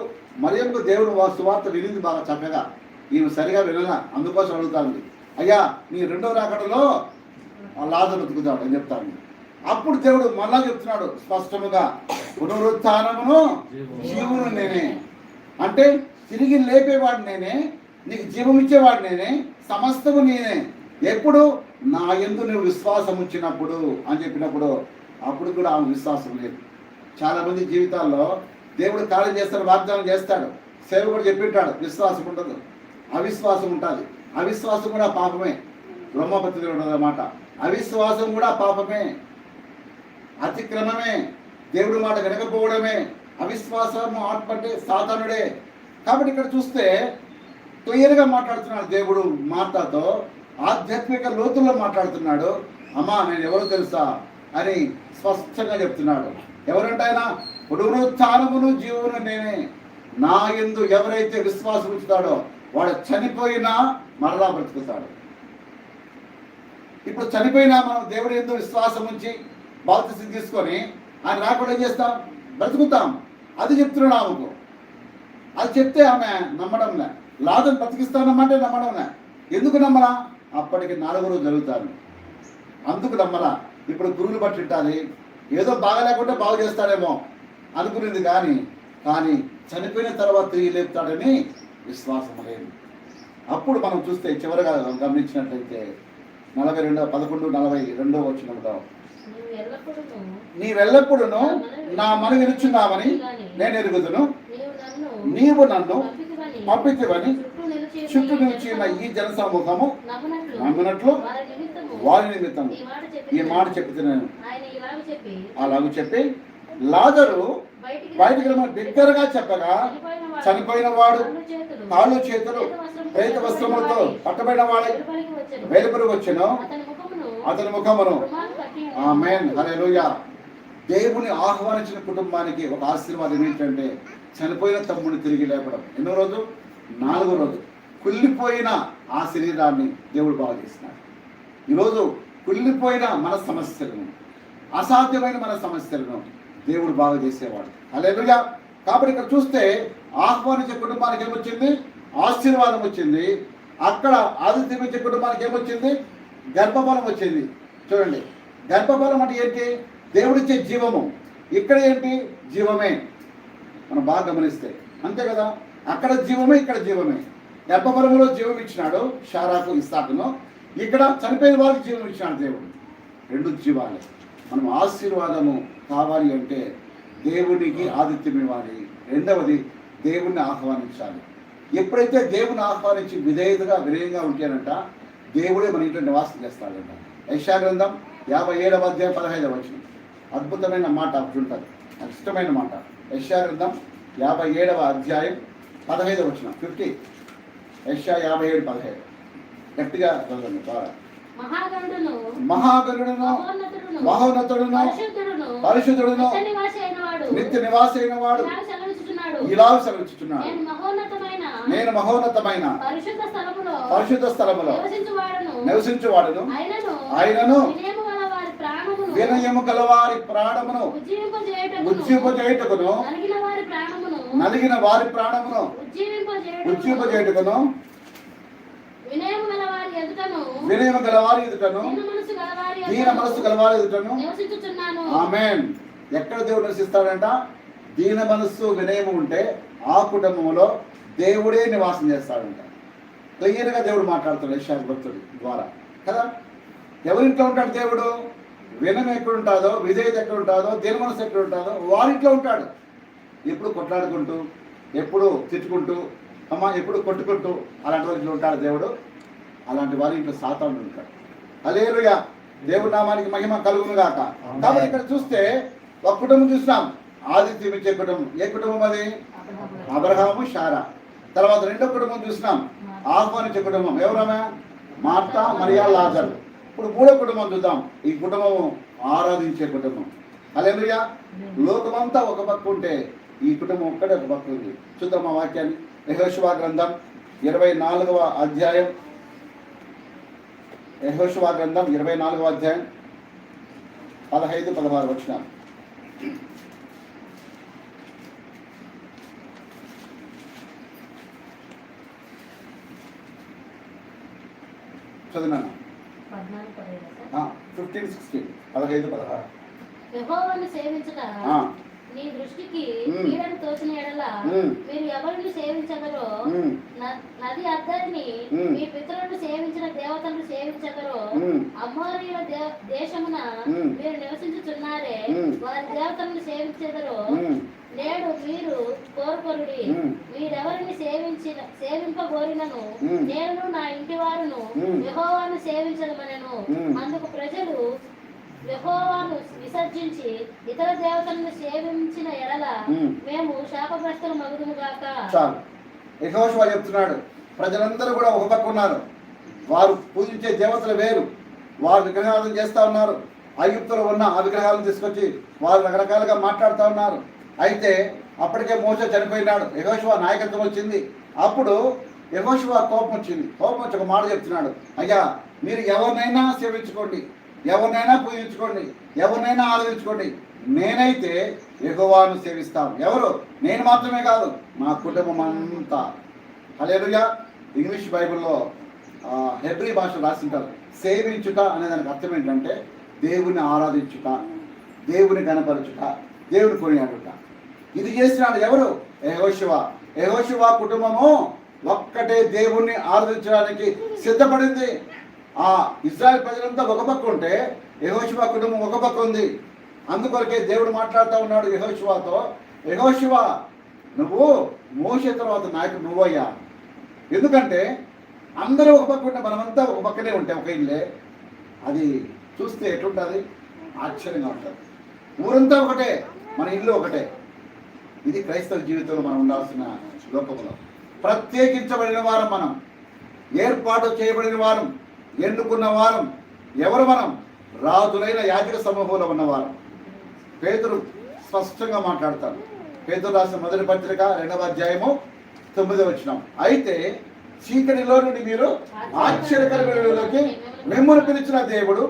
మరియమ్మకు దేవుడు సువార్త వినింది బాగా చక్కగా, ఈమె సరిగా వినలా, అందుకోసం అడుగుతాను. అయ్యా నీ 2వ రాకడలో లాజరు బతుకుతాడు అని చెప్తాను. అప్పుడు దేవుడు మళ్ళా చెప్తున్నాడు స్పష్టముగా, పునరుత్థానమును జీవును నేనే. అంటే తిరిగి లేపేవాడు నేనే, నీకు జీవం ఇచ్చేవాడు నేనే, సమస్తము నేనే. ఎప్పుడు? నా యందు నువ్వు విశ్వాసం ఉంచినప్పుడు అని చెప్పినప్పుడు. అప్పుడు కూడా ఆమె విశ్వాసం లేదు. చాలామంది జీవితాల్లో దేవుడు కార్యం చేస్తాడు, వాగ్దానం చేస్తాడు, సేవకుడు చెప్పింటాడు, విశ్వాసం ఉండదు, అవిశ్వాసం ఉంటుంది. అవిశ్వాసం కూడా పాపమే. బ్రహ్మపత్రిలో ఉన్నదన్నమాట. అవిశ్వాసం కూడా పాపమే, అతిక్రమమే, దేవుడి మాట వినకపోవడమే. అవిశ్వాసము ఆత్మ అంటే సాతానుడే. కాబట్టి ఇక్కడ చూస్తే క్లియర్గా మాట్లాడుతున్నాడు దేవుడు మార్తతో, ఆధ్యాత్మిక లోతుల్లో మాట్లాడుతున్నాడు. అమ్మా నేను ఎవరో తెలుసా అని స్పష్టంగా చెప్తున్నాడు. ఎవరంటే ఆయన పునరుత్థానమును జీవమును నేనే. నా యందు ఎవరైతే విశ్వాసం ఉంచుతాడో వాడు చనిపోయినా మరలా బ్రతుకుతాడు. ఇప్పుడు చనిపోయినా మనం దేవుడి యందు విశ్వాసం ఉంచి బాప్తిసం తీసుకొని ఆయన రాకుండా ఏం చేస్తాం? బ్రతుకుతాం. అది చెప్తున్నాడు ఆమెకు. అది చెప్తే ఆమె నమ్మడంలే. లాజరు బ్రతికిస్తానమ్మంటే నమ్మడంలే. ఎందుకు నమ్మలా? అప్పటికి 4 రోజులు జరుగుతారు, అందుకు నమ్మలా. ఇప్పుడు గురువులు బట్టి ఉంటాది, ఏదో బాగలేకుండా బాగు చేస్తాడేమో అనుకునేది. కానీ చనిపోయిన తర్వాత తిరిగి లేపుతాడని విశ్వాసం లేదు. అప్పుడు మనం చూస్తే చివరిగా గమనించినట్లయితే 11:42 వచనంలో, నీవెల్లప్పుడూ నా మనవి వినుచున్నావని నేను ఎరుగుదును, నీవు నన్ను పంపితివని చుట్టూ నిలిచిన ఈ జనసమూహము నమ్మినట్లు వారి నిమిత్తము ఈ మాట చెప్తున్నాను. అలాగూ చెప్పి లాజరు బయటికి బిగ్గరగా చెప్పగా చనిపోయిన వాడు కాళ్ళు చేతులు ప్రేత వస్త్రములతో పట్టబడిన వాడై వెలుపలికి వచ్చెను. అతని ముఖమును ఆమేన్ హల్లెలూయా. దేవుని ఆహ్వానించిన కుటుంబానికి ఒక ఆశీర్వాదం ఏంటంటే చనిపోయిన తమ్ముడిని తిరిగి లేపడం. ఎన్నో రోజు? 4వ రోజు. కుళ్ళిపోయిన ఆ శరీరాన్ని దేవుడు బాగు చేసినాడు. ఈరోజు కుళ్ళిపోయిన మన సమస్యలను, అసాధ్యమైన మన సమస్యలను దేవుడు బాగు చేసేవాడు. హల్లెలూయా. కాబట్టి ఇక్కడ చూస్తే ఆహ్వానించే కుటుంబానికి ఏమొచ్చింది? ఆశీర్వాదం వచ్చింది. అక్కడ ఆదిత్యమించే కుటుంబానికి ఏమొచ్చింది? గర్భఫలం వచ్చింది. చూడండి, గర్భఫలం అంటే ఏంటి? దేవుడిచ్చే జీవము. ఇక్కడ ఏంటి? జీవమే. మనం బాగా గమనిస్తే అంతే కదా. అక్కడ జీవమే, ఇక్కడ జీవమే. గర్భఫలంలో జీవం ఇచ్చినాడు షారాకు, ఇస్సాకును. ఇక్కడ చనిపోయిన వారికి జీవం ఇచ్చినాడు దేవుడు. 2 జీవాలే. మనం ఆశీర్వాదము కావాలి అంటే దేవునికి ఆతిథ్యం ఇవ్వాలి. రెండవది దేవుణ్ణి ఆహ్వానించాలి. ఎప్పుడైతే దేవుని ఆహ్వానించి విధేయతగా వినయంగా ఉంటేనంట దేవుడే మన ఇంట్లో నివాసం చేస్తాడంట. యెషయా గ్రంథం 57:15 అద్భుతమైన మాట ఉంటుంది, నాకు ఇష్టమైన మాట. యెషయా గ్రంథం 57:15 50. యెషయా 57:15 గట్టిగా చదవండి బాగా. మహాగణుడును మహోన్నతుడును పరిశుద్ధుడును నిత్య నివాసి అయిన వాడు ఇలా సెలవిస్తున్నాడు, నేను మహోన్నతమైన పరిశుద్ధ స్థలములో నివసించువాడును, ఆయనను వినయము గలవారి ప్రాణమును ఉజ్జీవింపజేయుటకును, నలిగిన వారి ప్రాణమును ఉజ్జీవింపజేయుటకును, వినయము గలవారి ఎదుటను దీన మనస్సు గలవారి ఎదుటను. ఆమేన్. ఎక్కడ దేవుడు నివసిస్తాడంట? దీన మనస్సు వినయము ఉంటే ఆ కుటుంబంలో దేవుడే నివాసం చేస్తాడంట. క్లియర్గా దేవుడు మాట్లాడుతాడు యెషయా భక్తుడి ద్వారా కదా. ఎవరింట్లో ఉంటాడు దేవుడు? వినయం ఎక్కడ ఉంటుందో, విధేయత ఎక్కడ ఉంటుందో, దీన మనస్సు ఎక్కడ ఉంటుందో వారింట్లో ఉంటాడు. ఎప్పుడు కొట్లాడుకుంటూ, ఎప్పుడు తిట్టుకుంటూ, ఎప్పుడు కొట్టుకుంటూ అలాంటి వారి ఉంటాడు దేవుడు. అలాంటి వారి ఇంట్లో సాతానుడు ఉంటాడు. హల్లెలూయా. దేవుడి నామానికి మహిమ కలుగును గాక. కాబట్టి ఇక్కడ చూస్తే ఒక కుటుంబం చూసినాం, ఆదిత్యం ఇచ్చే కుటుంబం. ఏ కుటుంబం అది? అబ్రహాము, శారా. తర్వాత 2వ కుటుంబం చూసినాం, ఆహ్వానించే కుటుంబం. ఎవరమే? మార్తా, మరియా, లాజరు. ఇప్పుడు 3వ కుటుంబం చూద్దాం. ఈ కుటుంబం ఆరాధించే కుటుంబం. హల్లెలూయా. లోకమంతా ఒక పక్క ఉంటే ఈ కుటుంబం ఒక్కడే ఒక పక్క ఉంది. చూద్దాం ఆ వాక్యాన్ని. యెహోషువ గ్రంథం 24వ అధ్యాయం. యెహోషువ గ్రంథం 24వ అధ్యాయం 15-16 వచనాలు. చదివినాను 15-16 15-16. యెహోవాను సేవించుట నీ దృష్టికి కీడని తోచిన యెడల మీరు ఎవరిని సేవించగరో, నది అద్దరిని మీ పితరులను సేవించిన దేవతలను సేవించగరో, అమోరీయుల దేశమున మీరు నివసించుచున్నారే వారి దేవతలను సేవించెదరో. నేడు మీరు కోరుకొనుడి, మీరెవరిని సేవింపగోరినను నేను నా ఇంటి వారును యెహోవాను సేవించదమనెను. అందుకు ప్రజలు యెహోవాను విసర్జించి ఇతర దేవతలను సేవించిన ఎడల మేము శాపగ్రస్తులు మగుదుము గాక. చాలు. యెహోషువ చెప్తున్నాడు, ప్రజలందరూ కూడా ఒక పక్క ఉన్నారు. వారు పూజించే దేవతలు వేరు, వారు విగ్రహాలను చేస్తూ ఉన్నారు. ఐగుప్తులో ఉన్న ఆ విగ్రహాలను తీసుకొచ్చి వారు రకరకాలుగా మాట్లాడుతూ ఉన్నారు. అయితే అప్పటికే మోషే చనిపోయినాడు, యెహోషువ నాయకత్వం వచ్చింది. అప్పుడు యెహోషువ కోపం వచ్చింది. కోపం వచ్చి ఒక మాట చెప్తున్నాడు, అయ్యా మీరు ఎవరినైనా సేవించుకోండి, ఎవరినైనా పూజించుకోండి, ఎవరినైనా ఆరాధించుకోండి, నేనైతే యెహోవాను సేవిస్తాను. ఎవరు? నేను మాత్రమే కాదు, మా కుటుంబం అంతా. హల్లెలూయా. ఇంగ్లీష్ బైబిల్లో హెబ్రీ భాష రాసింటారు, సేవించుట అనే దానికి అర్థం ఏంటంటే దేవుని ఆరాధించుట, దేవుని గణపరచుట, దేవుని కొనియాడుట. ఇది చేసినాడు ఎవరు? యెహోషువ. యెహోషువ కుటుంబము ఒక్కటే దేవుణ్ణి ఆరాధించడానికి సిద్ధపడింది. ఆ ఇశ్రాయేల్ ప్రజలంతా ఒక పక్క ఉంటే యెహోషువ కుటుంబం ఒక పక్క ఉంది. అందుకొరకే దేవుడు మాట్లాడుతూ ఉన్నాడు యెహోషువతో, యెహోషువ నువ్వు మోషే తర్వాత నాయకుడు నువ్వయ్యా. ఎందుకంటే అందరూ ఒక పక్క ఉంటే మనమంతా ఒక పక్కనే ఉంటే ఒక ఇల్లే, అది చూస్తే ఎట్లుంటుంది? ఆశ్చర్యంగా ఉంటుంది. ఊరంతా ఒకటే, మన ఇల్లు ఒకటే. ఇది క్రైస్తవ జీవితంలో మనం ఉండాల్సిన లోకంలో. ప్రత్యేకించబడిన వారం మనం, ఏర్పాటు చేయబడిన వారం, ఎన్నుకున్న వారం. ఎవరు మనం? రాజులైన యాజక సమూహంలో ఉన్నవారం. పేతురు స్పష్టంగా మాట్లాడతారు. పేతురు రాసిన మొదటి పత్రిక 2వ అధ్యాయము 9వ వచనం. అయితే చీకటిలో నుండి మీరు ఆశ్చర్యకరమైన వెలుగులోకి మిమ్మల్ని పిలిచిన దేవుడు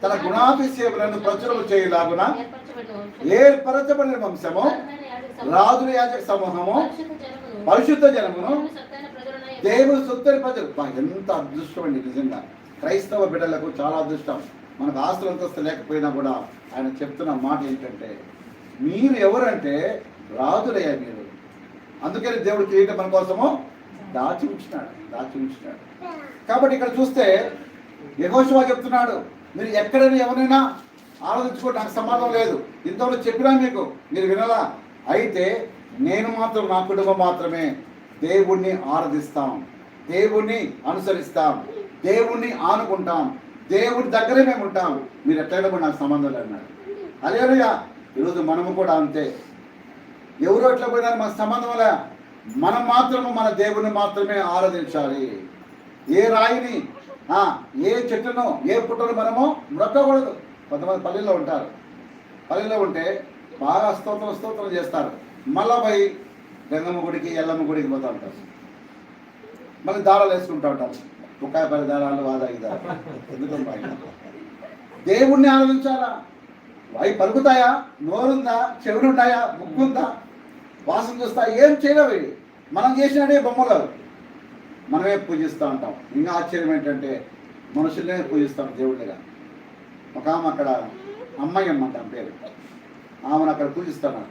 తన గుణాతిశయములను ప్రచురము చేయలాగున ఏర్పరచబడిన వంశము, రాజుల యాజక సమూహము, పరిశుద్ధ జనమును, దేవుడు సొత్తని ప్రజలు. ఎంత అదృష్టం అండి నిజంగా. క్రైస్తవ బిడ్డలకు చాలా అదృష్టం. మనకు ఆస్తులు అంతస్తు లేకపోయినా కూడా ఆయన చెప్తున్న మాట ఏంటంటే మీరు ఎవరంటే రాజులయ్యా మీరు. అందుకని దేవుడు కిరీటం మన కోసము దాచి ఉంచినాడు. కాబట్టి ఇక్కడ చూస్తే యెహోషువ చెప్తున్నాడు, మీరు ఎక్కడైనా ఎవరైనా ఆరాధించుకోండి, నాకు సంబంధం లేదు. ఇంతవరకు చెప్పినా మీకు మీరు వినలా. అయితే నేను మాత్రం, నా కుటుంబం మాత్రమే దేవుణ్ణి ఆరాధిస్తాం, దేవుణ్ణి అనుసరిస్తాం, దేవుణ్ణి ఆనుకుంటాం, దేవుడి దగ్గరే మేము ఉంటాం. మీరు ఎట్లయినా కూడా నాకు సంబంధం లేదు అన్నాడు. హల్లెలూయా. ఈరోజు మనము కూడా అంతే. ఎవరు ఎట్లా పోయినా మన సంబంధం లే, మనం మాత్రము మన దేవుని మాత్రమే ఆరాధించాలి. ఏ రాయిని, ఏ చెట్టును, ఏ పుట్టను మనము మ్రొక్కకూడదు. కొంతమంది పల్లెల్లో ఉంటారు, పల్లెల్లో ఉంటే బాగా స్తోత్రం చేస్తారు, మళ్ళా పోయి గంగమ్మ గుడికి, ఎల్లమ్మ గుడికి పోతూ ఉంటారు. మళ్ళీ దారాలు వేసుకుంటూ ఉంటారు, ముక్కాయపల్లి దారాలు, వాదాయి దారాలు. ఎందుకంటే దేవుణ్ణి ఆరాధించాలా? అవి పలుకుతాయా? నోరుందా? చెవులున్నాయా? ముక్కుందా? వాసన చూస్తా? ఏం చేయలేవు. మనం చేసినట్టే బొమ్మలు మనమే పూజిస్తూ ఉంటాం. ఇంకా ఆశ్చర్యం ఏంటంటే మనుషులనే పూజిస్తాం దేవుళ్ళగా. ఒక ఆమె అక్కడ అమ్మాయి అమ్మంట పేరు, ఆమెను అక్కడ పూజిస్తాను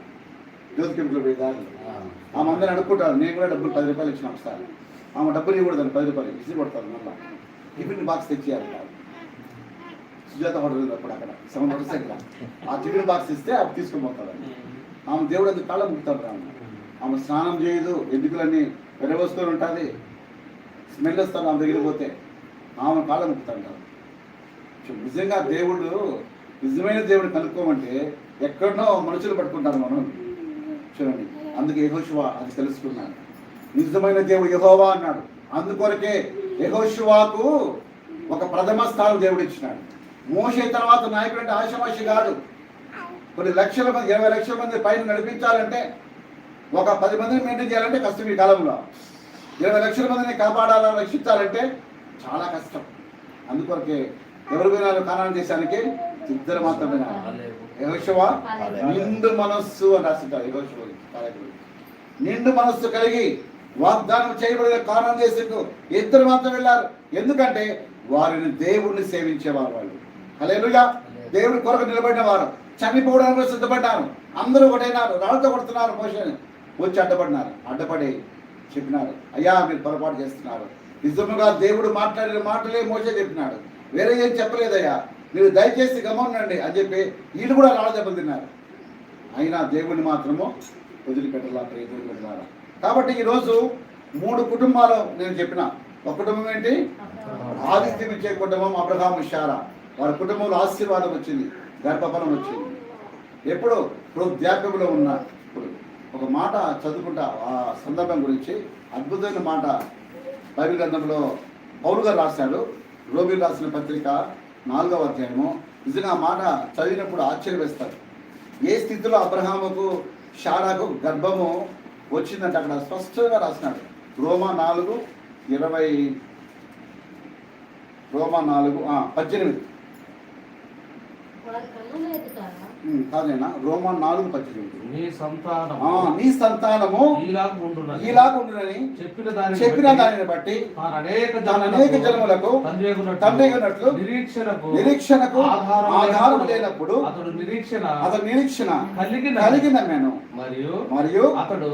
జ్యోతికింపులు పోయి దారిలో. ఆమె అందరిని అడుక్కుంటారు. నేను కూడా డబ్బులు 10 రూపాయలు ఇచ్చిన ఒకసారి. ఆమె డబ్బులు ఇవ్వకూడదని 10 రూపాయలు ఇసి కొడతారు. మళ్ళీ టిఫిన్ బాక్స్ తెచ్చేయాలి. సుజాత హోటల్ అప్పుడు అక్కడ 7 హోటల్స్ దగ్గర ఆ టిఫిన్ బాక్స్ ఇస్తే అవి తీసుకొని పోతారు. ఆమె దేవుడు అది కాళ్ళ ముక్కుతాడు. ఆమె స్నానం చేయదు, ఎన్నికలన్నీ వెరవసుకొని ఉంటుంది, స్మెల్ వస్తాను ఆమె దగ్గరికి పోతే. ఆమె కాళ్ళ ముక్కుతాంటారు. నిజంగా దేవుడు, నిజమైన దేవుడు కనుక్కోమంటే ఎక్కడనో మనుషులు పట్టుకుంటారు మనం. చూడండి, అందుకే యెహోషువ అది తెలుసుకున్నాడు. నిజమైన దేవుడు యెహోవా అన్నాడు. అందుకొరకే యెహోషువకు ఒక ప్రథమ స్థానం దేవుడు ఇచ్చినాడు. మోషే తర్వాత నాయకుడు అంటే ఆషామాషి కాదు. కొన్ని 20 లక్షల మంది పైన నడిపించాలంటే, ఒక 10 మందిని మెయింటైన్ చేయాలంటే కష్టం. ఈ కాలంలో 20 లక్షల మందిని కాపాడాలా, రక్షించాలంటే చాలా కష్టం. అందుకొరకే ఎవరు వినాలి? కానాను దేశానికి ఇద్దరు మాత్రమే. యెహోషువ నిండు మనస్సు అని రాసింటారు. యెహోషువ నిండు మనస్సు కలిగి వాగ్దానం చేయబడిన కానాను దేశంకు ఇద్దరు మాత్రం వెళ్ళారు. ఎందుకంటే వారిని దేవుణ్ణి సేవించేవారు. వాళ్ళు హల్లెలూయా. దేవుడి కొరకు నిలబడిన వారు, చనిపోవడానికి సిద్ధపడ్డారు. అందరూ ఒకటైనారు, రాళ్ళతో కొడుతున్నారు. మోషేని వచ్చి అడ్డపడి చెప్పినారు, అయ్యా మీరు పొరపాటు చేస్తున్నారు. నిజముగా దేవుడు మాట్లాడిన మాటలే మోషే చెప్పినాడు, వేరే ఏం చెప్పలేదయ్యా, మీరు దయచేసి గమనండి అని చెప్పి వీళ్ళు కూడా రాళ్ళ దెబ్బలు తిన్నారు. అయినా దేవుడిని మాత్రము వదిలిపెట్టాల. కాబట్టి ఈరోజు 3 కుటుంబాలు నేను చెప్పిన. ఒక కుటుంబం ఏంటి? ఆదిత్యం ఇచ్చే కుటుంబం అబ్రహాము శారా. వారి కుటుంబంలో ఆశీర్వాదం వచ్చింది, గర్భఫలం వచ్చింది. ఎప్పుడు వృద్ధాప్యంలో ఉన్న ఇప్పుడు ఒక మాట చదువుకుంటా ఆ సందర్భం గురించి. అద్భుతమైన మాట బైబిల్ గ్రంథంలో పౌలు గారు రాశాడు. రోమిలకు రాసిన పత్రిక 4వ అధ్యాయము. నిజంగా ఆ మాట చదివినప్పుడు ఆశ్చర్యం వేస్తారు. ఏ స్థితిలో అబ్రహాముకు షారాకు గర్భము వచ్చిందంటే అక్కడ స్పష్టంగా రాసినాడు. రోమా 4:18 వారి కన్నుల ఎదుట కాదేనా? రోమా 4:18 నీ సంతానం నీ సంతానము ఈలాగుండునని చెప్పిన దానిని బట్టి తాను అనేక జన్మలకు తండ్రిగున్నట్లు నిరీక్షణకు ఆధారం లేనప్పుడు అతడు నిరీక్షణ కలిగి నమ్మాను. మరియు అతడు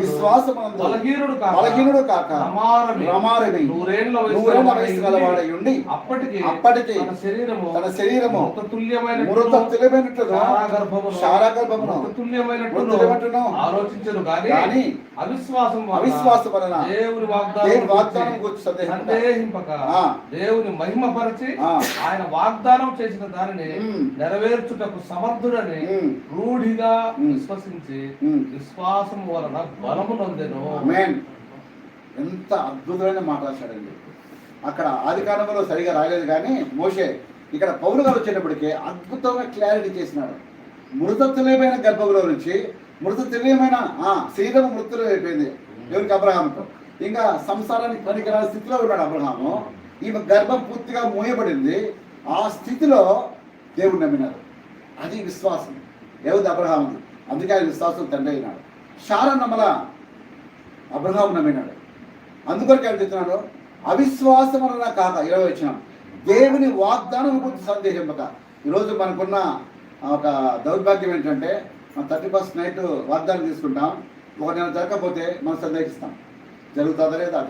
విశ్వాసమునందు బలహీనుడు కాక రమారమి 100 వయసు గలవాడై ఉండి అప్పటికి తన శరీరము మృత తుల్యమైనట్లును శారాగర్భమును ఆలోచించను గాని అవిశ్వాసం వలన దేవుని వాగ్దానం గురించి సందేహింపక దేవుని మహిమపరచి ఆయన వాగ్దానం చేసిన దానిని నెరవేర్చుటకు సమర్థుడని రూఢిగా విశ్వసించి విశ్వాసం వలన బలము నొందెను. ఎంత అద్భుతమైన మాట రాశాడండి. అక్కడ ఆదికాండంలో సరిగా రాయలేదు కానీ మోషే ఇక్కడ పౌలు గారు వచ్చేటప్పటికే అద్భుతంగా క్లారిటీ చేసినాడు. మృత తుల్యమైన గర్భంలో నుంచి మృత తుల్యమైన శరీరం మృతులు అయిపోయింది ఎవరికి? అబ్రహాంతో. ఇంకా సంసారానికి పనికిరాని స్థితిలో ఉన్నాడు అబ్రహాము. ఈమె గర్భం పూర్తిగా మూయబడింది. ఆ స్థితిలో దేవుడు నమ్మినారు. అది విశ్వాసం ఎవరిది? అబ్రహాము. అందుకే ఆయన విశ్వాసం తండ్రి అయినాడు. శారా నమ్మల, అబ్రహాము నమ్మినాడు. అందుకొరకు ఆయన చెప్తున్నాడు, అవిశ్వాసం అన్న కాక 20 వచ్చినాం దేవుని వాగ్దానం గురించి సందేహింపక. ఈరోజు మనకున్న ఒక దౌర్భాగ్యం ఏంటంటే మనం 31st నైట్ వాగ్దానం తీసుకుంటాం, ఒక నెల జరగకపోతే మనం సందేహిస్తాం, జరుగుతుందా లేదా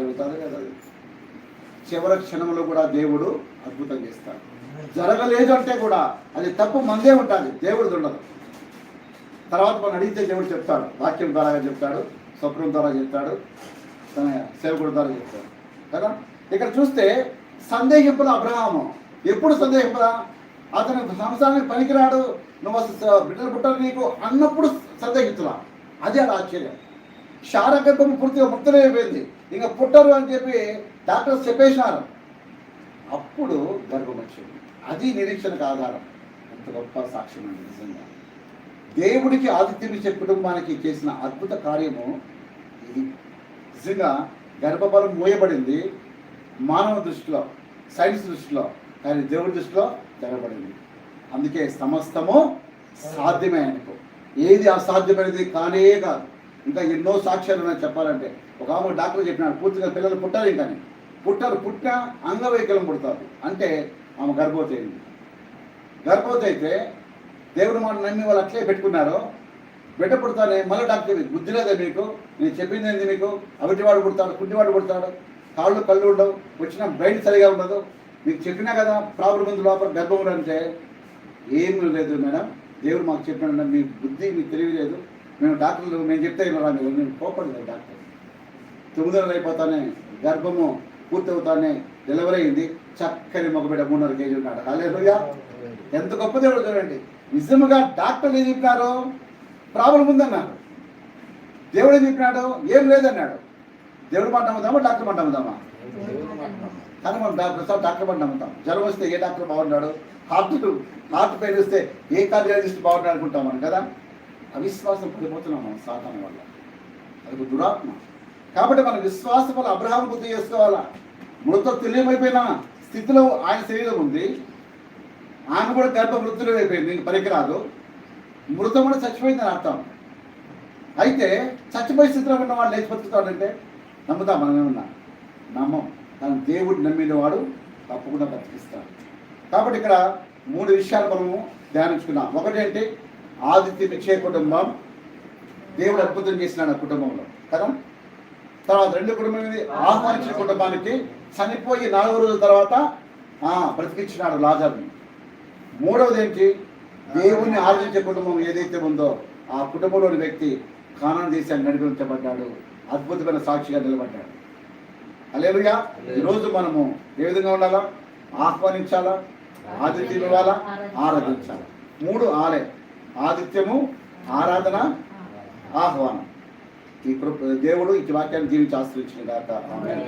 చివరి క్షణంలో కూడా దేవుడు అద్భుతం చేస్తాడు. జరగలేదు అంటే కూడా అది తప్పు మందే ఉంటుంది, దేవుడిది ఉండదు. తర్వాత మనం అడిగితే దేవుడు చెప్తాడు, వాక్యం ద్వారా చెప్తాడు, స్వప్నం ద్వారా చెప్తాడు, తన సేవకుడి ద్వారా చెప్తాడు కదా. ఇక్కడ చూస్తే సందేహింపుల అబ్రహాము ఎప్పుడు సందేహింపదా? అతను సంసారానికి పనికిరాడు, నువ్వు అసలు బిడ్డలు పుట్టాలి నీకు అన్నప్పుడు సందేహించలా. అది అది ఆశ్చర్యం. శారా గర్భం పూర్తిగా ముక్తమైపోయింది, ఇంకా పుట్టరు అని చెప్పి డాక్టర్స్ చెప్పేసినారు. అప్పుడు గర్భం వచ్చింది. అది నిరీక్షణకు ఆధారం. ఎంత గొప్ప సాక్ష్యం అండి నిజంగా. దేవుడికి ఆతిథ్యం ఇచ్చే కుటుంబానికి చేసిన అద్భుత కార్యము ఇది. నిజంగా గర్భఫలం మూయబడింది మానవ దృష్టిలో, సైన్స్ దృష్టిలో, కానీ దేవుడి దృష్టిలో తెరబడింది. అందుకే సమస్తము సాధ్యమే అనుకో. ఏది అసాధ్యమైనది కానే కాదు. ఇంకా ఎన్నో సాక్ష్యాలు ఉన్నాయి చెప్పాలంటే. ఒక ఆమె డాక్టర్ చెప్పినాడు, పూర్తిగా పిల్లలు పుట్టారు, ఇంకాని పుట్టినా అంగవైకల్యం పుడతారు అంటే ఆమె గర్భవతి అయింది. గర్భవతి అయితే దేవుడు మాట నమ్మి వాళ్ళు అట్లే పెట్టుకున్నారు. బిడ్డ పుడతానే మళ్ళీ డాక్టర్ బుద్ధి లేదా మీకు, నేను చెప్పింది ఏంది మీకు? అవిటివాడు పుడతాడు, కుంటివాడు పుడతాడు, కాళ్ళు కళ్ళు ఉండవు, వచ్చిన బ్రెయిన్ సరిగా ఉండదు, మీకు చెప్పినా కదా ప్రాబ్లం ఉంది లోపల గర్భంలో అంటే ఏమీ లేదు మేడం, దేవుడు మాకు చెప్పినాడు, మీ బుద్ధి మీకు తెలియలేదు, మేము డాక్టర్లు మేము చెప్తే ఇలా నేను కోపడలేదు. డాక్టర్ 9 నెలలు అయిపోతానే గర్భము పూర్తవుతానే డెలివరీ అయింది, చక్కని మగబిడ్డ 3.5 కేజీ ఉన్నాడు. హల్లెలూయా! ఎంత గొప్ప దేవుడు చూడండి. నిజముగా డాక్టర్లు ఏం చెప్పినారు? ప్రాబ్లం ఉందన్నారు. దేవుడు ఏం చెప్పినాడు? ఏం లేదన్నాడు. దేవుడు మాట నమ్ముతామా, డాక్టర్ మాట నమ్ముతామా? కానీ మనం డాక్టర్ మాట నమ్ముతాం. జ్వరం వస్తే ఏ డాక్టర్ బాగున్నాడు, హార్ట్ పెయిన్ వస్తే ఏ కార్డియాలజిస్ట్ బాగున్నాడు అనుకుంటాం మనం కదా. అవిశ్వాసం పడిపోతున్నాం మనం సాతాను వల్ల. అది దురాత్మ. కాబట్టి మన విశ్వాసం వల్ల అబ్రహాం బుద్ధి చేసుకోవాలా. మృత తుల్యమైపోయిన స్థితిలో ఆయన శరీరం ఉంది, ఆయన కూడా గర్భ మృతులు అయిపోయింది, ఇంక పనికిరాదు. మృతం కూడా చచ్చిపోయిందని అర్థం. అయితే చచ్చిపోయే స్థితిలో ఉన్న వాళ్ళు లేచి బతుకుతాడంటే నమ్ముతాం మనం? ఏమన్నా నమ్మం. కానీ దేవుడు నమ్మిన వాడు తప్పకుండా బతికిస్తాడు. కాబట్టి ఇక్కడ 3 విషయాలు మనము ధ్యానించుకున్నాం. ఒకటేంటి? ఆదిత్య నిక్షయ కుటుంబం, దేవుడు అద్భుతం చేసినాడు ఆ కుటుంబంలో కదా. తర్వాత 2 కుటుంబం ఇది, ఆహ్వానించిన కుటుంబానికి చనిపోయి 4వ రోజుల తర్వాత బ్రతికించినాడు లాజరుని. 3వది ఏంటి? దేవుణ్ణి ఆరాధించే కుటుంబం ఏదైతే ఉందో ఆ కుటుంబంలోని వ్యక్తి కానాను దేశాన్ని నడిపించబడ్డాడు, అద్భుతమైన సాక్షిగా నిలబడ్డాడు. హల్లెలూయా! ఈరోజు మనము ఏ విధంగా ఉండాలా? ఆహ్వానించాలా, ఆతిథ్యం ఇవ్వాలా, ఆరాధించాలా. 3 ఆలే: ఆతిథ్యము, ఆరాధన, ఆహ్వానం. ఈ దేవుడు ఈ వాక్యాన్ని దీవించి ఆశ్రయించిన గాక. ఆమేన్.